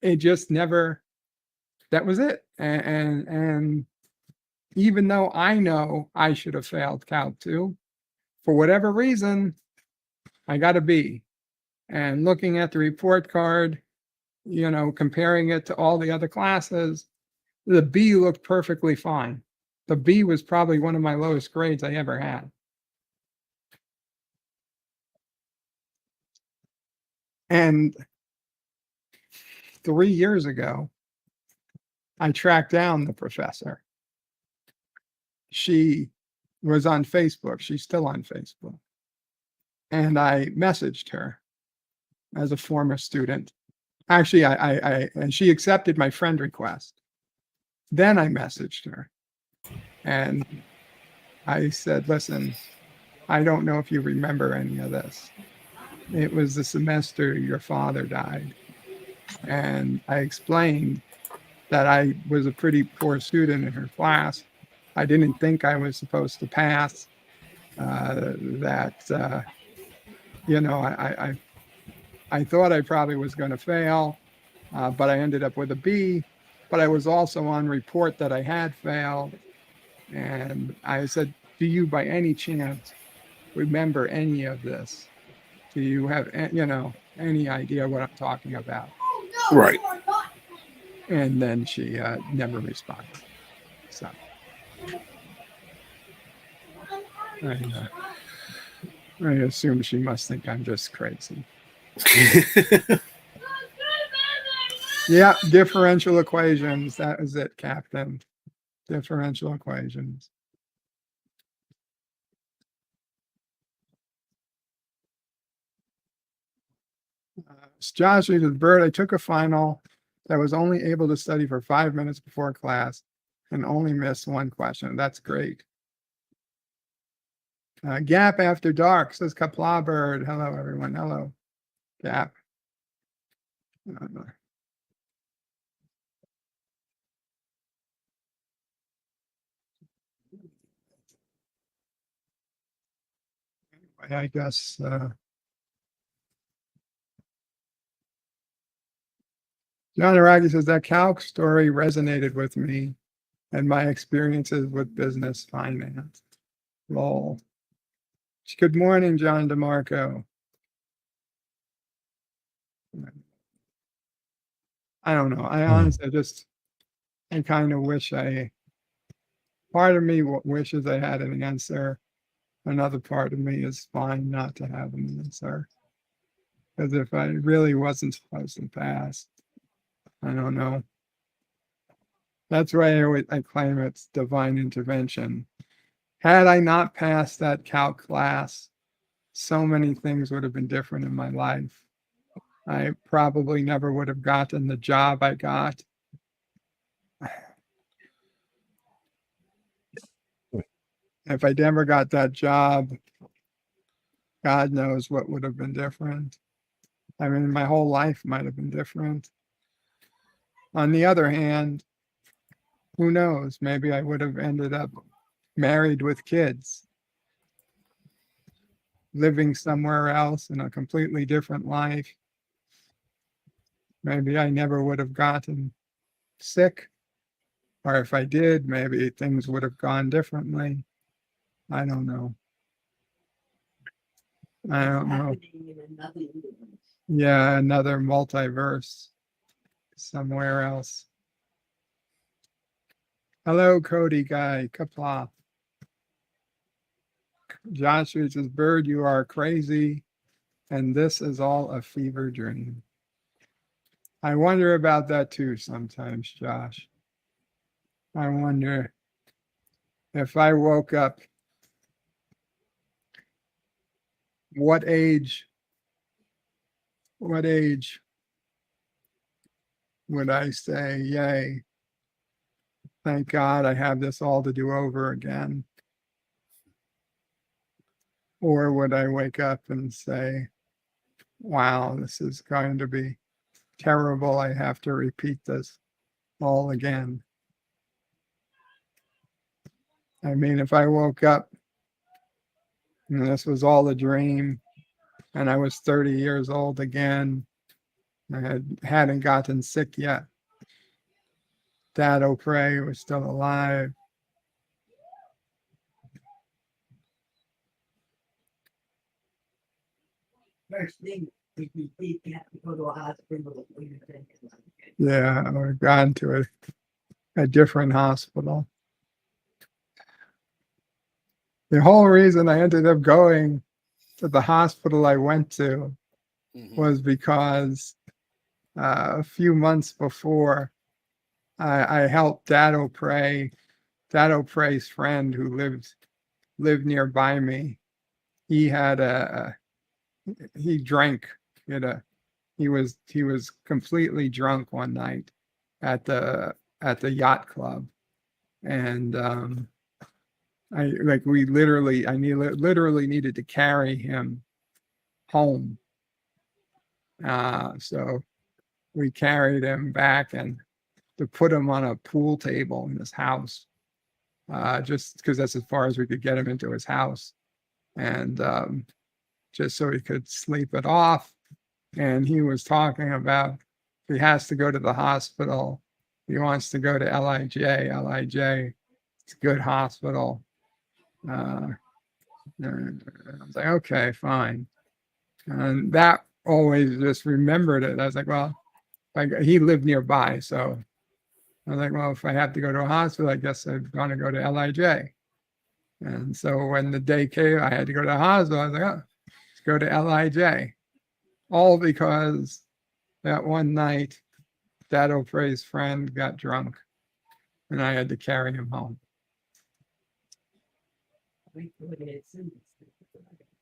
it just never, that was it. And even though I know I should have failed Calc 2, for whatever reason, I got a B. And looking at the report card, comparing it to all the other classes, the B looked perfectly fine. The B was probably one of my lowest grades I ever had. And 3 years ago, I tracked down the professor. She was on Facebook. She's still on Facebook. And I messaged her as a former student. Actually, and she accepted my friend request. Then I messaged her and I said, listen, I don't know if you remember any of this. It was the semester your father died. And I explained that I was a pretty poor student in her class. I didn't think I was supposed to pass. I thought I probably was going to fail, but I ended up with a B. But I was also on report that I had failed. And I said, do you by any chance remember any of this? Do you have, any idea what I'm talking about? Right. And then she never responded. So I assume she must think I'm just crazy. Yeah, differential equations. That was it, Captain. Differential equations. Josh says, Bert, I took a final that was only able to study for 5 minutes before class and only missed one question. That's great. Gap after dark, says Kapla Bird. Hello, everyone. Hello, Gap. I guess, John Araki says that calc story resonated with me and my experiences with business finance. Lol. Good morning, John DeMarco. I don't know. I honestly I kind of wish part of me wishes I had an answer. Another part of me is fine not to have an answer. Because if I really wasn't supposed to pass, I don't know. That's why I claim it's divine intervention. Had I not passed that calc class, so many things would have been different in my life. I probably never would have gotten the job I got. If I never got that job, God knows what would have been different. I mean, my whole life might have been different. On the other hand, who knows? Maybe I would have ended up married with kids, living somewhere else in a completely different life. Maybe I never would have gotten sick. Or if I did, maybe things would have gone differently. I don't know. I don't know. Happening in another universe. Yeah, another multiverse somewhere else. Hello, Cody guy. Kapla. Joshua says, Bird, you are crazy. And this is all a fever dream. I wonder about that too sometimes, Josh. I wonder if I woke up, what age would I say, yay, thank God I have this all to do over again? Or would I wake up and say, wow, this is going to be terrible. I have to repeat this all again. I mean, if I woke up and this was all a dream and I was 30 years old again, I hadn't gotten sick yet. Dad O'Prey was still alive. First thing, if you have to go to a hospital, what you think? Yeah, I would have gone to a different hospital. The whole reason I ended up going to the hospital I went to was because a few months before I helped Dad O'Prey's friend who lived nearby me. He had he drank. He was completely drunk one night at the yacht club, and literally needed to carry him home. So we carried him back and to put him on a pool table in his house, just because that's as far as we could get him into his house, and just so he could sleep it off. And he was talking about he has to go to the hospital. He wants to go to LIJ. LIJ, it's a good hospital. I was like, okay, fine. And that always just remembered it. I was like, well, he lived nearby. So I was like, well, if I have to go to a hospital, I guess I'm going to go to LIJ. And so when the day came, I had to go to the hospital. I was like, oh, let's go to LIJ. All because that one night, Dad O'Prey's friend got drunk and I had to carry him home.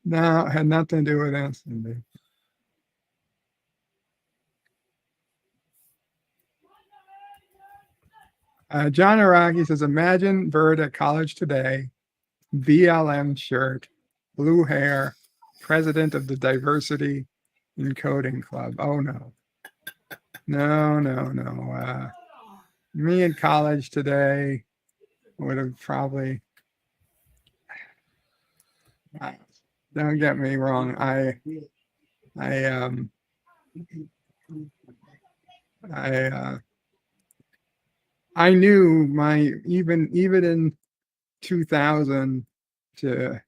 No, it had nothing to do with Anson. John Araki says, imagine Bird at college today, BLM shirt, blue hair, president of the Diversity in Coding Club. Oh, no. No. Me in college today would have probably don't get me wrong. I, um, I, I knew even in 2000 to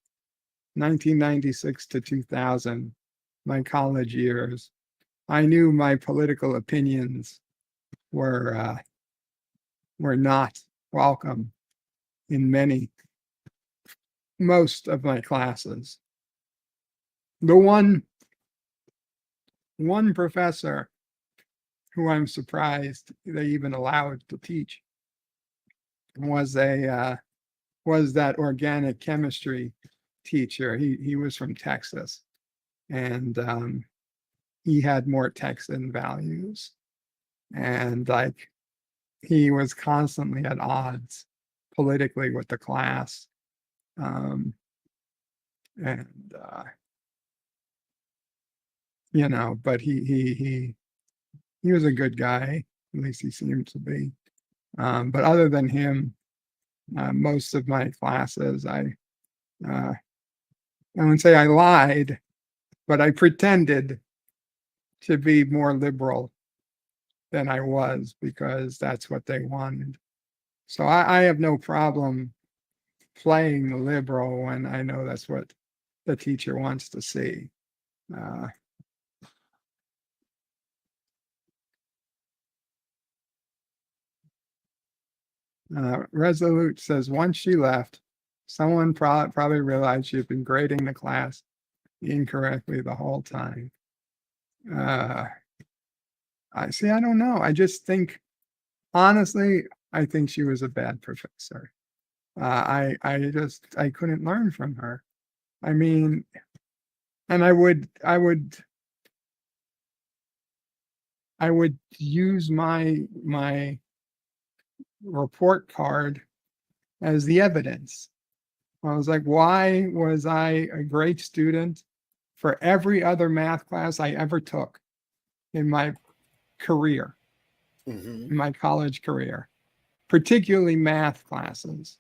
1996 to 2000, my college years, I knew my political opinions were not welcome in most of my classes. The one professor who I'm surprised they even allowed to teach was that organic chemistry teacher. He was from Texas, and he had more Texan values, and like he was constantly at odds politically with the class, um, and but he was a good guy. At least he seemed to be. But other than him, most of my classes, I wouldn't say I lied, but I pretended to be more liberal than I was because that's what they wanted. So I have no problem playing the liberal when I know that's what the teacher wants to see. Uh, Resolute says once she left, someone probably realized she had been grading the class incorrectly the whole time. I see. I don't know. I just think, honestly, I think she was a bad professor. I couldn't learn from her. I mean, and I would use my report card as the evidence. I was like, why was I a great student for every other math class I ever took in my career, Mhm. in my college career, particularly math classes?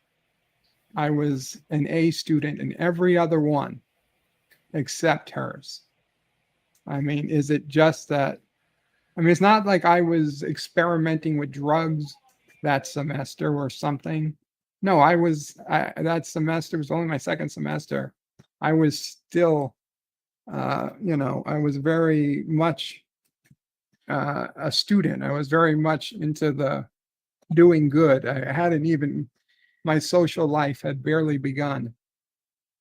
I was an A student in every other one except hers. I mean, is it just that? I mean, it's not like I was experimenting with drugs that semester or something. No, that semester was only my second semester. I was still, I was very much a student. I was very much into the doing good. I hadn't even, my social life had barely begun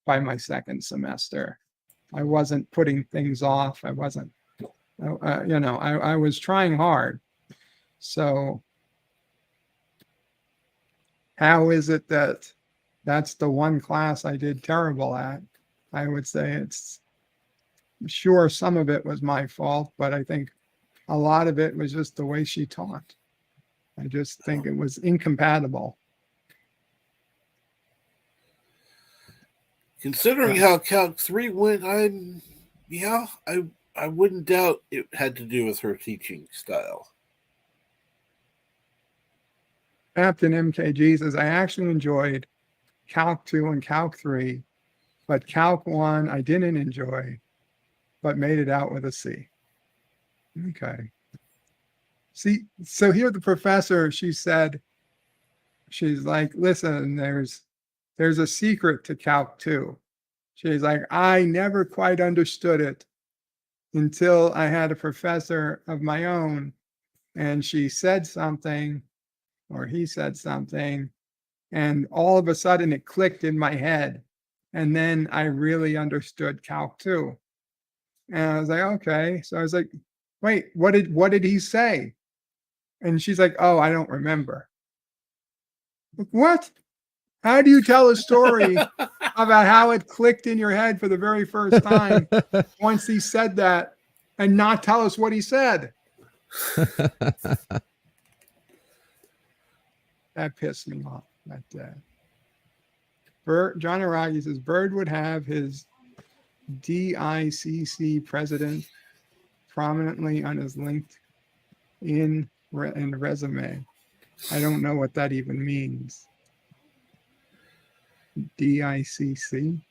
by my second semester. I wasn't putting things off. I wasn't, I was trying hard. So how is it that that's the one class I did terrible at? I would say it's sure some of it was my fault, but I think a lot of it was just the way she taught. I just think it was incompatible. Considering Uh, how Calc 3 went, I wouldn't doubt it had to do with her teaching style. Captain MKG says, I actually enjoyed Calc 2 and Calc 3, but Calc 1 I didn't enjoy, but made it out with a C. Okay. See, so here the professor, she's like, listen, there's a secret to Calc 2. She's like, I never quite understood it until I had a professor of my own and she said something or he said something, and all of a sudden it clicked in my head. And then I really understood Calc 2. And I was like, okay. So I was like, wait, what did he say? And she's like, oh, I don't remember. What? How do you tell a story about how it clicked in your head for the very first time once he said that and not tell us what he said? That pissed me off. John Aragi says Bird would have his DICC president prominently on his LinkedIn and resume. I don't know what that even means. DICC?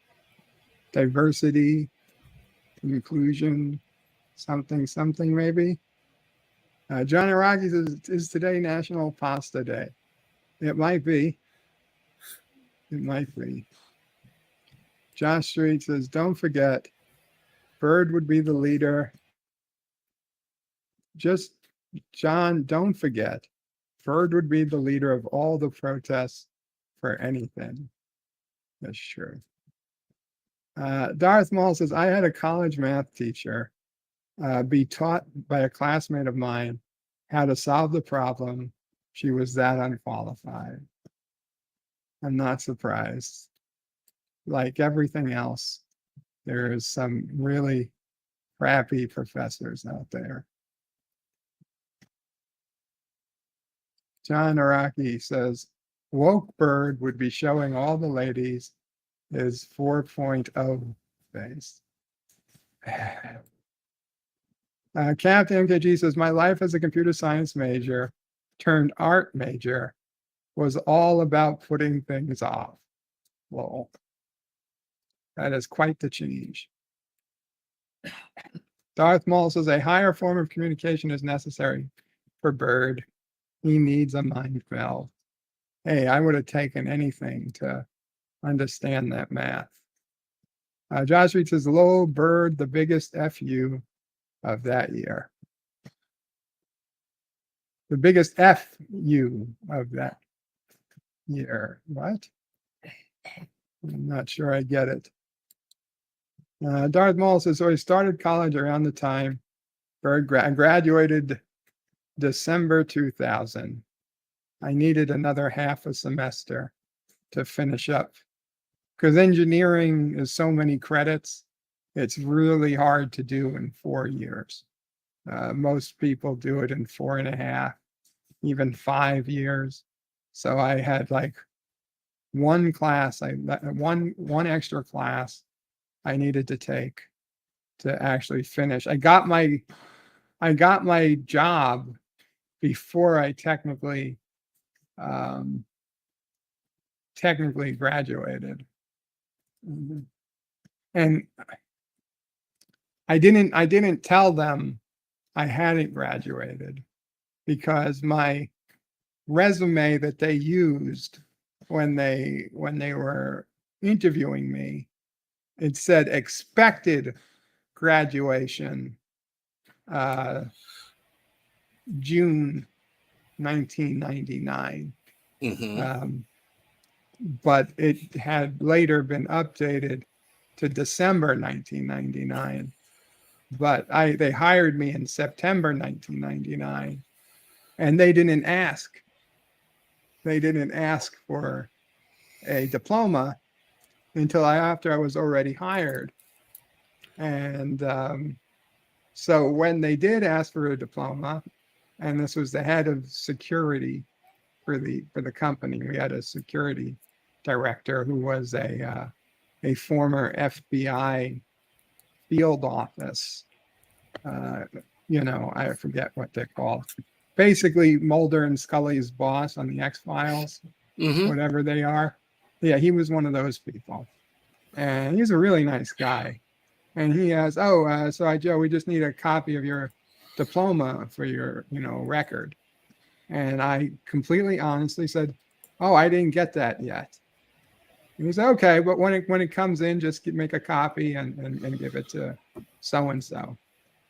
diversity, inclusion, something maybe. John Iraqi says, is today National Pasta Day? It might be. It might be. Josh Street says, don't forget, Bird would be the leader. Just, John, don't forget, Bird would be the leader of all the protests for anything. That's true. Darth Maul says, I had a college math teacher be taught by a classmate of mine how to solve the problem. She was that unqualified. I'm not surprised. Like everything else, there is some really crappy professors out there. John Araki says, woke Bird would be showing all the ladies his 4.0 face. Captain MKG says, my life as a computer science major turned art major was all about putting things off. Lol. That is quite the change. Darth Maul says, a higher form of communication is necessary for Bird. He needs a mind meld. Hey, I would have taken anything to understand that math. Josh Reed says, low Bird, the biggest FU of that year. The biggest FU of that year. What? I'm not sure I get it. Darth Maul says, so he started college around the time Bird graduated December 2000. I needed another half a semester to finish up because engineering is so many credits. It's really hard to do in 4 years. Most people do it in 4.5, even 5 years. So I had like one class, one extra class I needed to take to actually finish. I got my job before I technically graduated. And I didn't tell them I hadn't graduated because my resume that they used when they were interviewing me, it said expected graduation June 1999. But it had later been updated to December 1999. But they hired me in September 1999, and they didn't ask. They didn't ask for a diploma until after I was already hired. And so when they did ask for a diploma, and this was the head of security for the company, we had a security director who was a former FBI field office. I forget what they're called. Basically, Mulder and Scully's boss on the X-Files, whatever they are. Yeah, he was one of those people. And he's a really nice guy. And he has, Joe, we just need a copy of your diploma for your, record. And I completely honestly said, oh, I didn't get that yet. And he said, okay, but when it comes in, just make a copy and give it to so-and-so.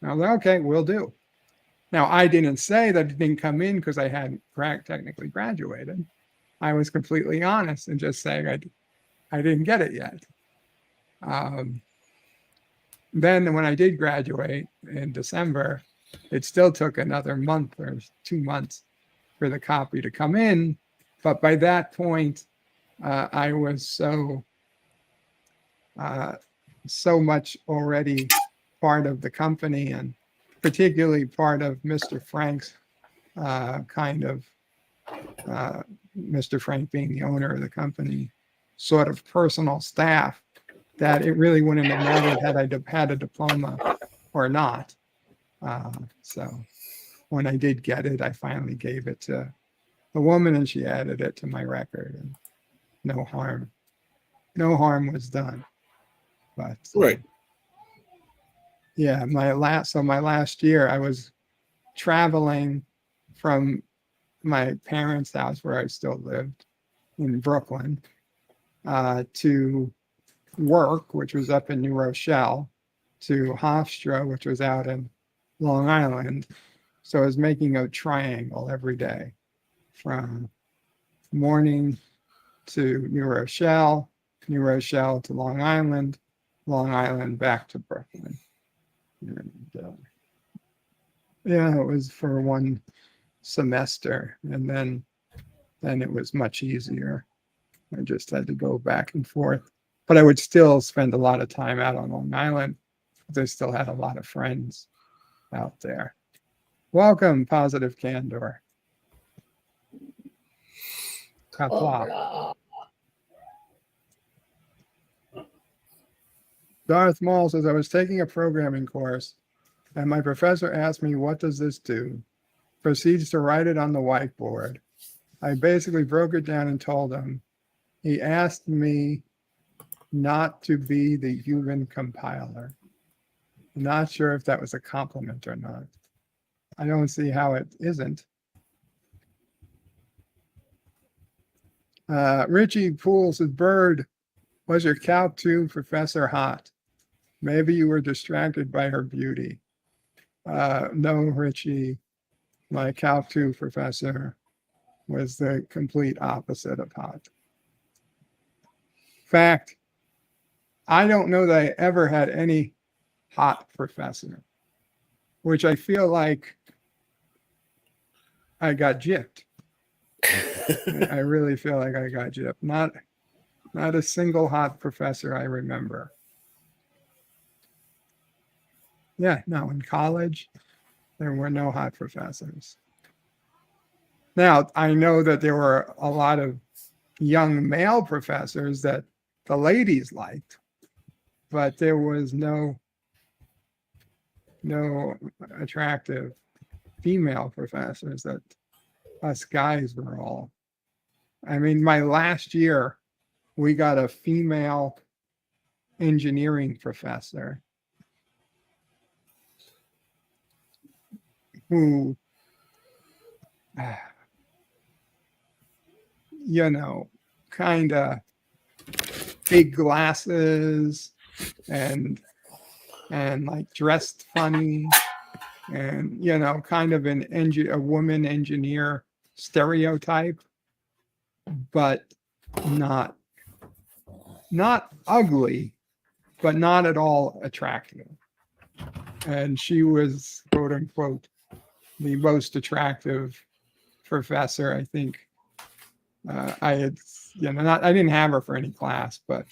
And I was like, okay, will do. Now, I didn't say that it didn't come in because I hadn't technically graduated. I was completely honest and just saying I didn't get it yet. Then when I did graduate in December, it still took another month or 2 months for the copy to come in. But by that point, I was so much already part of the company, and particularly part of Mr. Frank's Mr. Frank being the owner of the company, sort of personal staff, that it really wouldn't have mattered had I had a diploma or not. So when I did get it, I finally gave it to the woman and she added it to my record, and no harm was done. But Right. yeah, my last year I was traveling from my parents' house where I still lived in Brooklyn to work, which was up in New Rochelle, to Hofstra, which was out in Long Island. So I was making a triangle every day from morning to New Rochelle to Long Island back to Brooklyn. And, yeah, it was for one semester, and then it was much easier. I just had to go back and forth, but I would still spend a lot of time out on Long Island because I still had a lot of friends out there. Welcome, Positive Candor. Kapla. Darth Maul says, I was taking a programming course and my professor asked me, what does this do? Proceeds to write it on the whiteboard. I basically broke it down and told him. He asked me not to be the human compiler. I'm not sure if that was a compliment or not. I don't see how it isn't. Richie Poole says, Bird, was your Calc 2 professor hot? Maybe you were distracted by her beauty. No, Richie, my Calc 2 professor was the complete opposite of hot. Fact, I don't know that I ever had any hot professor, which I feel like I got gypped. I really feel like I got gypped. Not a single hot professor I remember. Yeah, no, in college, there were no hot professors. Now, I know that there were a lot of young male professors that the ladies liked, but there was no attractive female professors that us guys were all. I mean, my last year, we got a female engineering professor who, kind of big glasses and like dressed funny and kind of a woman engineer stereotype, but not ugly, but not at all attractive. And she was, quote unquote, the most attractive professor I think I had, I didn't have her for any class, but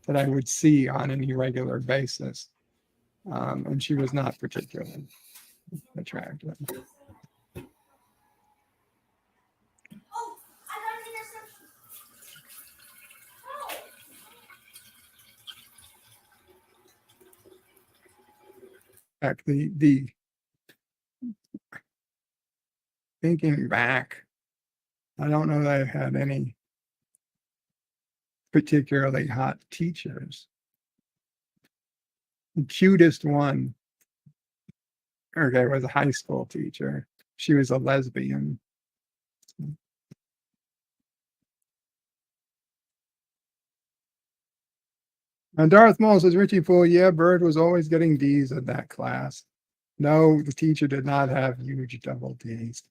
that I would see on any regular basis. And she was not particularly attractive. In fact, the thinking back, I don't know that I had any particularly hot teachers. The cutest one, okay, was a high school teacher. She was a lesbian. And Darth Maul says, Richie Poole, yeah, Bird was always getting D's in that class. No, the teacher did not have huge double D's.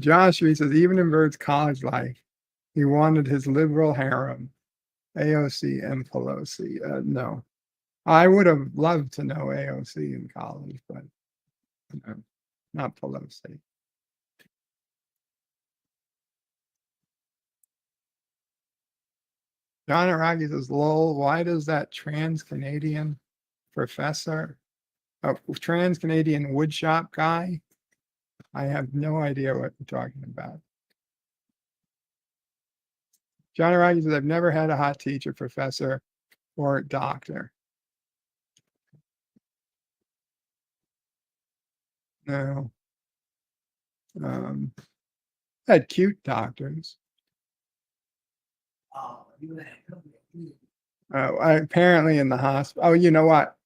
Josh Reed says, even in Bird's college life, he wanted his liberal harem, AOC and Pelosi. No, I would have loved to know AOC in college, but not Pelosi. John Araki says, lol, why does that trans-Canadian professor, trans-Canadian woodshop guy? I have no idea what you're talking about. John Araki says, I've never had a hot teacher, professor, or doctor. No. Had cute doctors. Apparently in the hospital. Oh, you know what?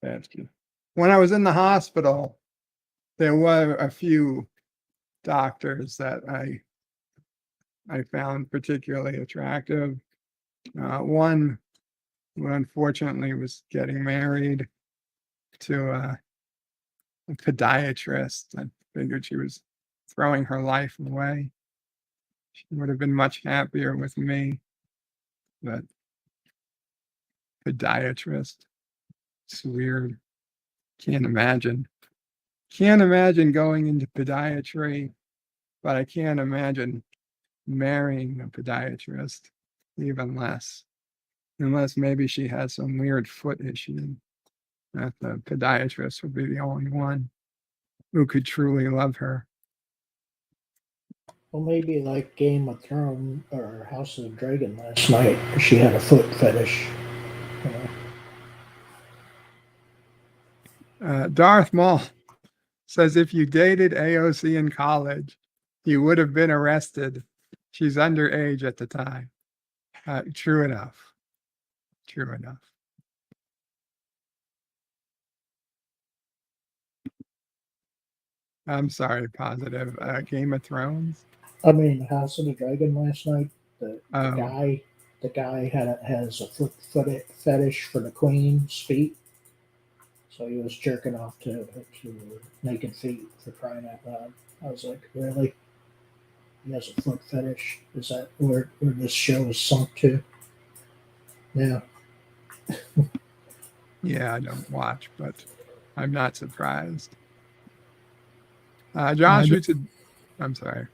When I was in the hospital, there were a few doctors that I found particularly attractive. One who unfortunately was getting married to a podiatrist. I figured she was throwing her life away. She would have been much happier with me, but podiatrist, it's weird. Can't imagine. Can't imagine going into podiatry, but I can't imagine marrying a podiatrist, even less. Unless maybe she has some weird foot issue. That the podiatrist would be the only one who could truly love her. Well, maybe like Game of Thrones or House of the Dragon last night. She had a foot fetish. You know? Darth Maul says if you dated AOC in college, you would have been arrested. She's underage at the time. True enough. True enough. I'm sorry, positive. Game of Thrones. I mean, House of the Dragon last night. The Oh. guy has a foot fetish for the Queen's feet. So he was jerking off to naked feet, for crying out loud. I was like, really? He has a foot fetish? Is that where this show is sunk to? Yeah. Yeah, I don't watch, but I'm not surprised. Josh who said, I'm sorry.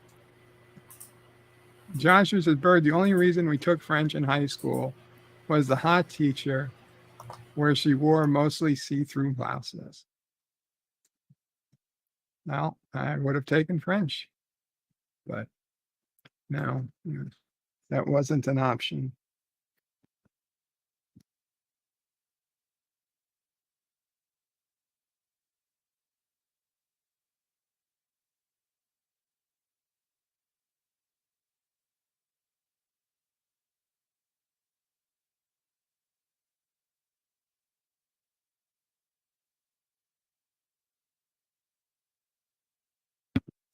Josh who said, Bird, the only reason we took French in high school was the hot teacher where she wore mostly see-through blouses. Well, I would have taken French, but no, that wasn't an option.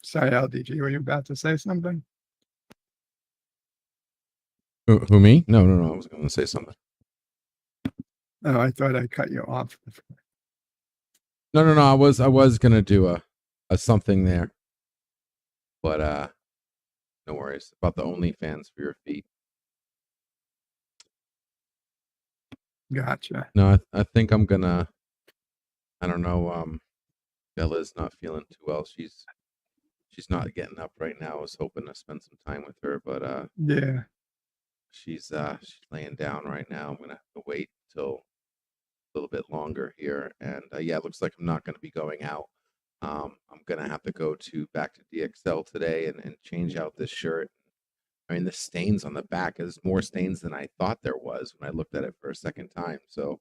Sorry, LDG, were you about to say something? Who me? No. I was going to say something. Oh, I thought I cut you off. No. I was going to do a something there, but no worries about the OnlyFans for your feet. Gotcha. No, I think I'm gonna. I don't know. Bella's not feeling too well. She's not getting up right now. I was hoping to spend some time with her, but Yeah. she's laying down right now. I'm gonna have to wait till a little bit longer here, and yeah, it looks like I'm not gonna be going out. I'm gonna have to go back to DXL today and change out this shirt. I mean, the stains on the back is more stains than I thought there was when I looked at it for a second time. So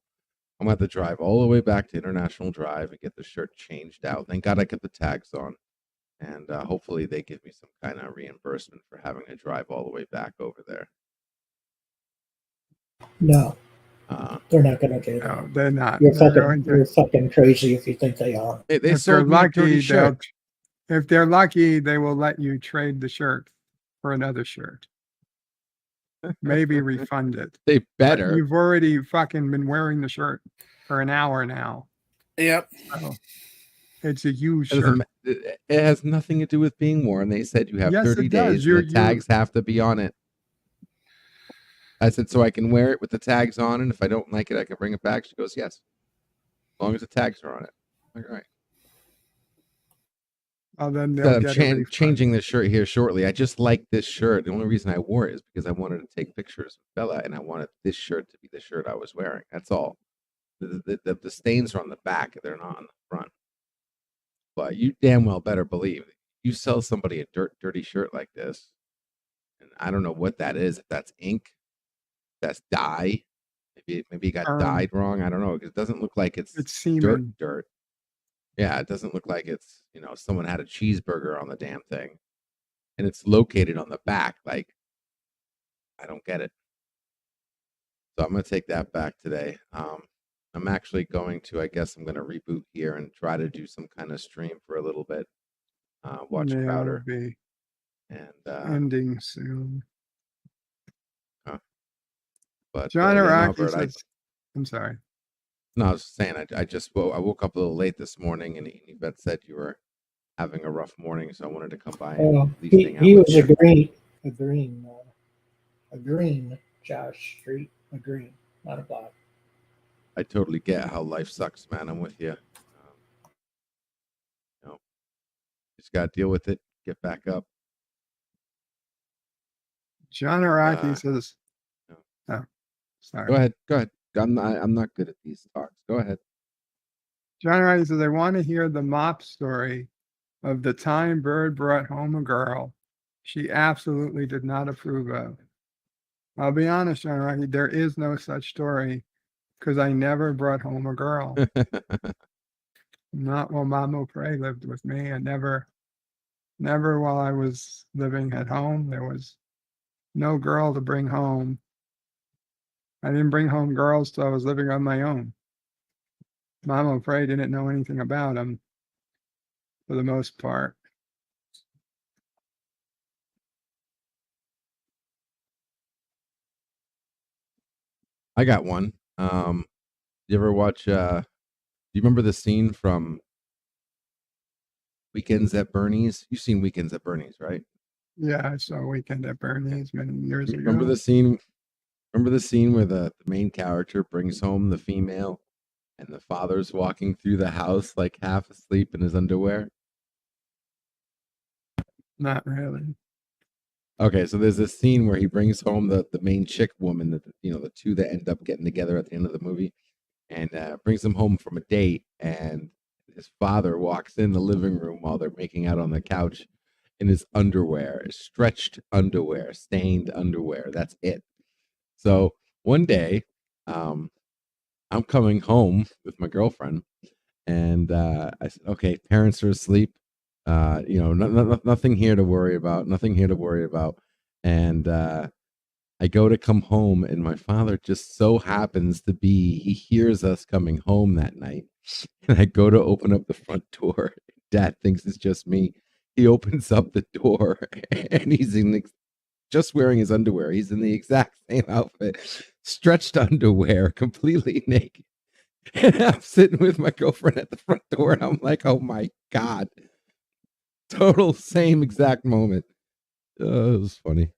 I'm gonna have to drive all the way back to International Drive and get the shirt changed out. Thank God I kept the tags on, and hopefully they give me some kind of reimbursement for having to drive all the way back over there. No, they're not going to do that. No, they're not. You're They're you're fucking crazy if you think they are. They if they're sold me a dirty lucky, shirt. if they're lucky, they will let you trade the shirt for another shirt. Maybe refund it. They But better. you've already fucking been wearing the shirt for an hour now. Yep. So it's a used It doesn't shirt. ma- it has nothing to do with being worn. They said you have Yes, 30 it does. days. And the tags have to be on it. I said, so I can wear it with the tags on, and if I don't like it, I can bring it back. She goes, yes, as long as the tags are on it. I'm like, all right. Oh, then So they'll I'm get a refund. changing this shirt here shortly. I just like this shirt. The only reason I wore it is because I wanted to take pictures with Bella, and I wanted this shirt to be the shirt I was wearing. That's all. The stains are on the back; they're not on the front. But you damn well better believe you sell somebody a dirty shirt like this, and I don't know what that is. If that's ink, that's dye. Maybe it got dyed wrong. I don't know. It doesn't look like it's semen. dirt. Yeah, it doesn't look like it's someone had a cheeseburger on the damn thing. and it's located on the back. Like, I don't get it. So I'm gonna take that back today. I'm actually going to. I guess I'm gonna reboot here and try to do some kind of stream for a little bit. Watch Yeah, it'll Crowder be and ending soon. but John yeah, no, Araki Bert, says, I'm sorry. no, I was saying I just I woke up a little late this morning, and Yvette said you were having a rough morning, so I wanted to come by and at least hang out He with was you. agreeing, Josh Street, agreeing, not a block. I totally get how life sucks, man. I'm with you. You know, just got to deal with it, get back up. John Araki says, no. oh, sorry. Go ahead. Go ahead. I'm not good at these talks. Go ahead. John Araki says, I want to hear the mop story of the time Bird brought home a girl she absolutely did not approve of. I'll be honest, John Araki, there is no such story because I never brought home a girl. Not while Mama Prey lived with me. And never while I was living at home. There was no girl to bring home. I didn't bring home girls till I was living on my own. Mama Prey didn't know anything about them for the most part. I got one. You ever watch? Do you remember the scene from Weekends at Bernie's? You've seen Weekends at Bernie's, right? Yeah, I saw Weekend at Bernie's many years ago. Remember the scene? Remember the scene where the main character brings home the female, and the father's walking through the house like half asleep in his underwear? Not really. Okay, so there's this scene where he brings home the main chick woman, that the two that end up getting together at the end of the movie, and brings them home from a date, and his father walks in the living room while they're making out on the couch in his underwear, stretched underwear, stained underwear. That's it. So one day, I'm coming home with my girlfriend, and I said, "Okay, parents are asleep. Nothing here to worry about. Nothing here to worry about." And I go to come home, and my father just so happens to be. He hears us coming home that night, and I go to open up the front door. Dad thinks it's just me. He opens up the door, and he's just wearing his underwear. He's in the exact same outfit, stretched underwear, completely naked. And I'm sitting with my girlfriend at the front door, and I'm like, "Oh my god!" Total same exact moment. It was funny.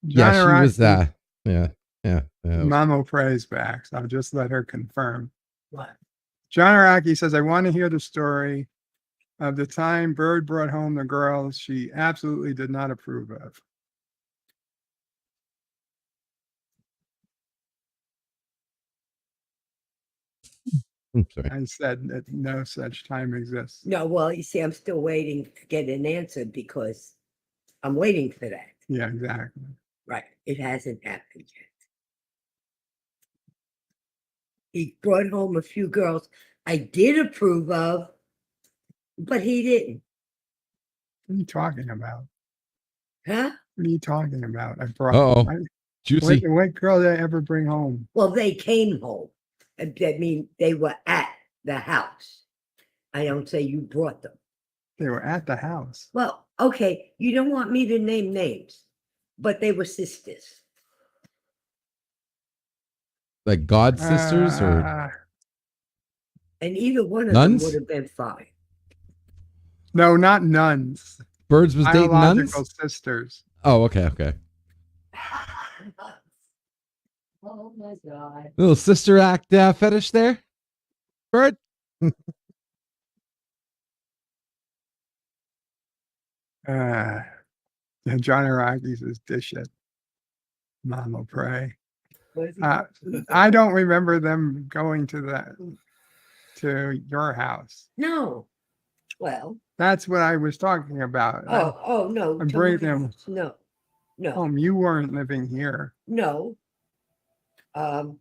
Yeah, John she was. Araki, Yeah. Mama Prey's back, so I'll just let her confirm. What? John Araki says, I want to hear the story of the time Bird brought home the girls she absolutely did not approve of. Sorry. I said that no such time exists. No, well, you see, I'm still waiting to get an answer because I'm waiting for that. Yeah, exactly. Right. It hasn't happened yet. He brought home a few girls I did approve of, but he didn't. What are you talking about? Huh? What are you talking about? I brought. Uh-oh. I, Juicy. what girl did I ever bring home? Well, they came home. I mean, they were at the house. I don't say you brought them. They were at the house. Well, okay, you don't want me to name names, but they were sisters. Like god sisters or And either one of nuns? them would have been fine. No, not nuns. Birds was dating Biological nuns? sisters. Oh, okay. Oh my God. Little sister act fetish there? Bird? John Araki says, dish it. Mama Prey. What is he- I don't remember them going to your house. No. Well, That's what I was talking about. no. I'm to bringing my them house. No. home. You weren't living here. No. But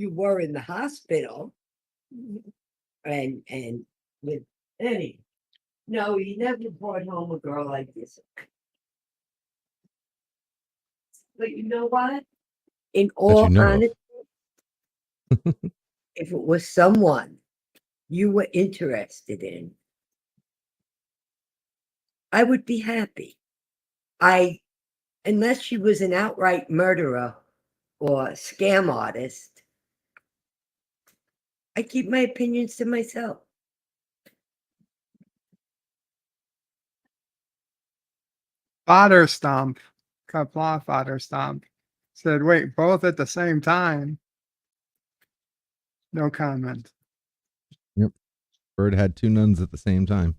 you were in the hospital. And with any. No, he never brought home a girl like this. But you know what? In all know of. honesty, if it was someone you were interested in, I would be happy. Unless she was an outright murderer or scam artist, I keep my opinions to myself. Fodder Stomp, Kapla Fodder Stomp said, wait, both at the same time. No comment. Bird had two nuns at the same time.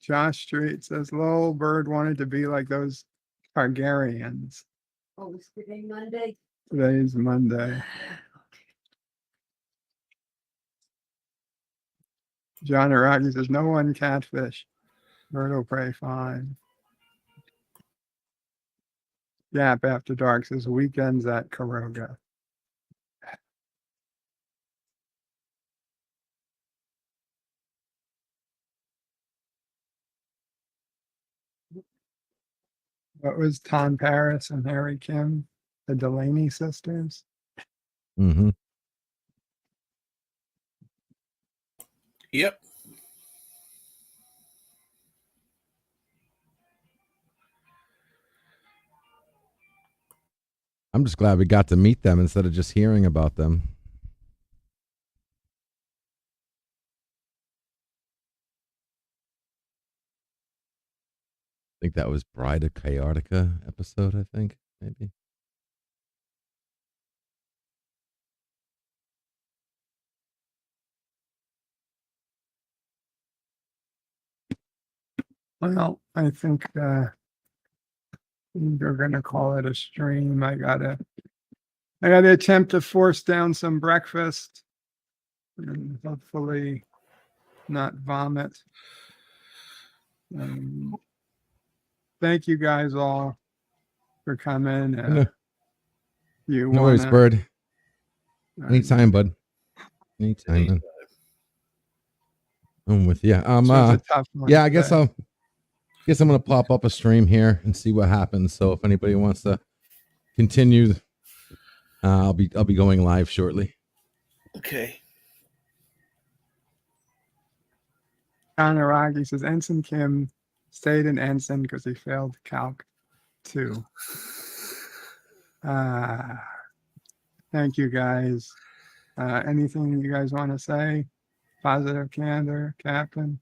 Josh Street says, Lowell Bird wanted to be like those Targaryens. Oh, was today Monday? Today's Monday. John Araki says, no one catfish. Bird will pray fine. Yap After Dark says, weekends at Karoga. What was Tom Paris and Harry Kim? The Delaney sisters? Mm-hmm. Yep. I'm just glad we got to meet them instead of just hearing about them. I think that was Bride of Chaotica episode, I think, maybe. Well, I think you're gonna call it a stream. I gotta attempt to force down some breakfast and hopefully not vomit. Thank you guys all for coming. You No worries, wanna Bird. Anytime, bud. Anytime, man. I'm with you. This was a tough one Yeah, I guess today. I'm gonna pop up a stream here and see what happens. So if anybody wants to continue, I'll be going live shortly. Okay. Kanaragi says Ensign Kim stayed in Ensign because he failed Calc 2. Thank you guys. Anything you guys want to say? Positive candor, Captain?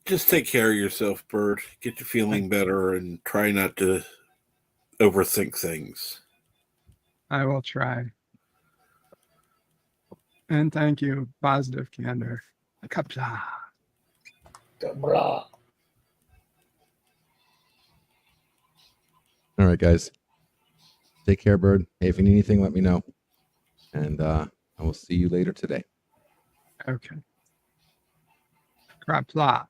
Just take care of yourself, Bird. Get you feeling better and try not to overthink things. I will try. And thank you, Positive Candor. Kapla. Blah. All right, guys. Take care, Bird. Hey, if you need anything, let me know. And I will see you later today. Okay. Kapla.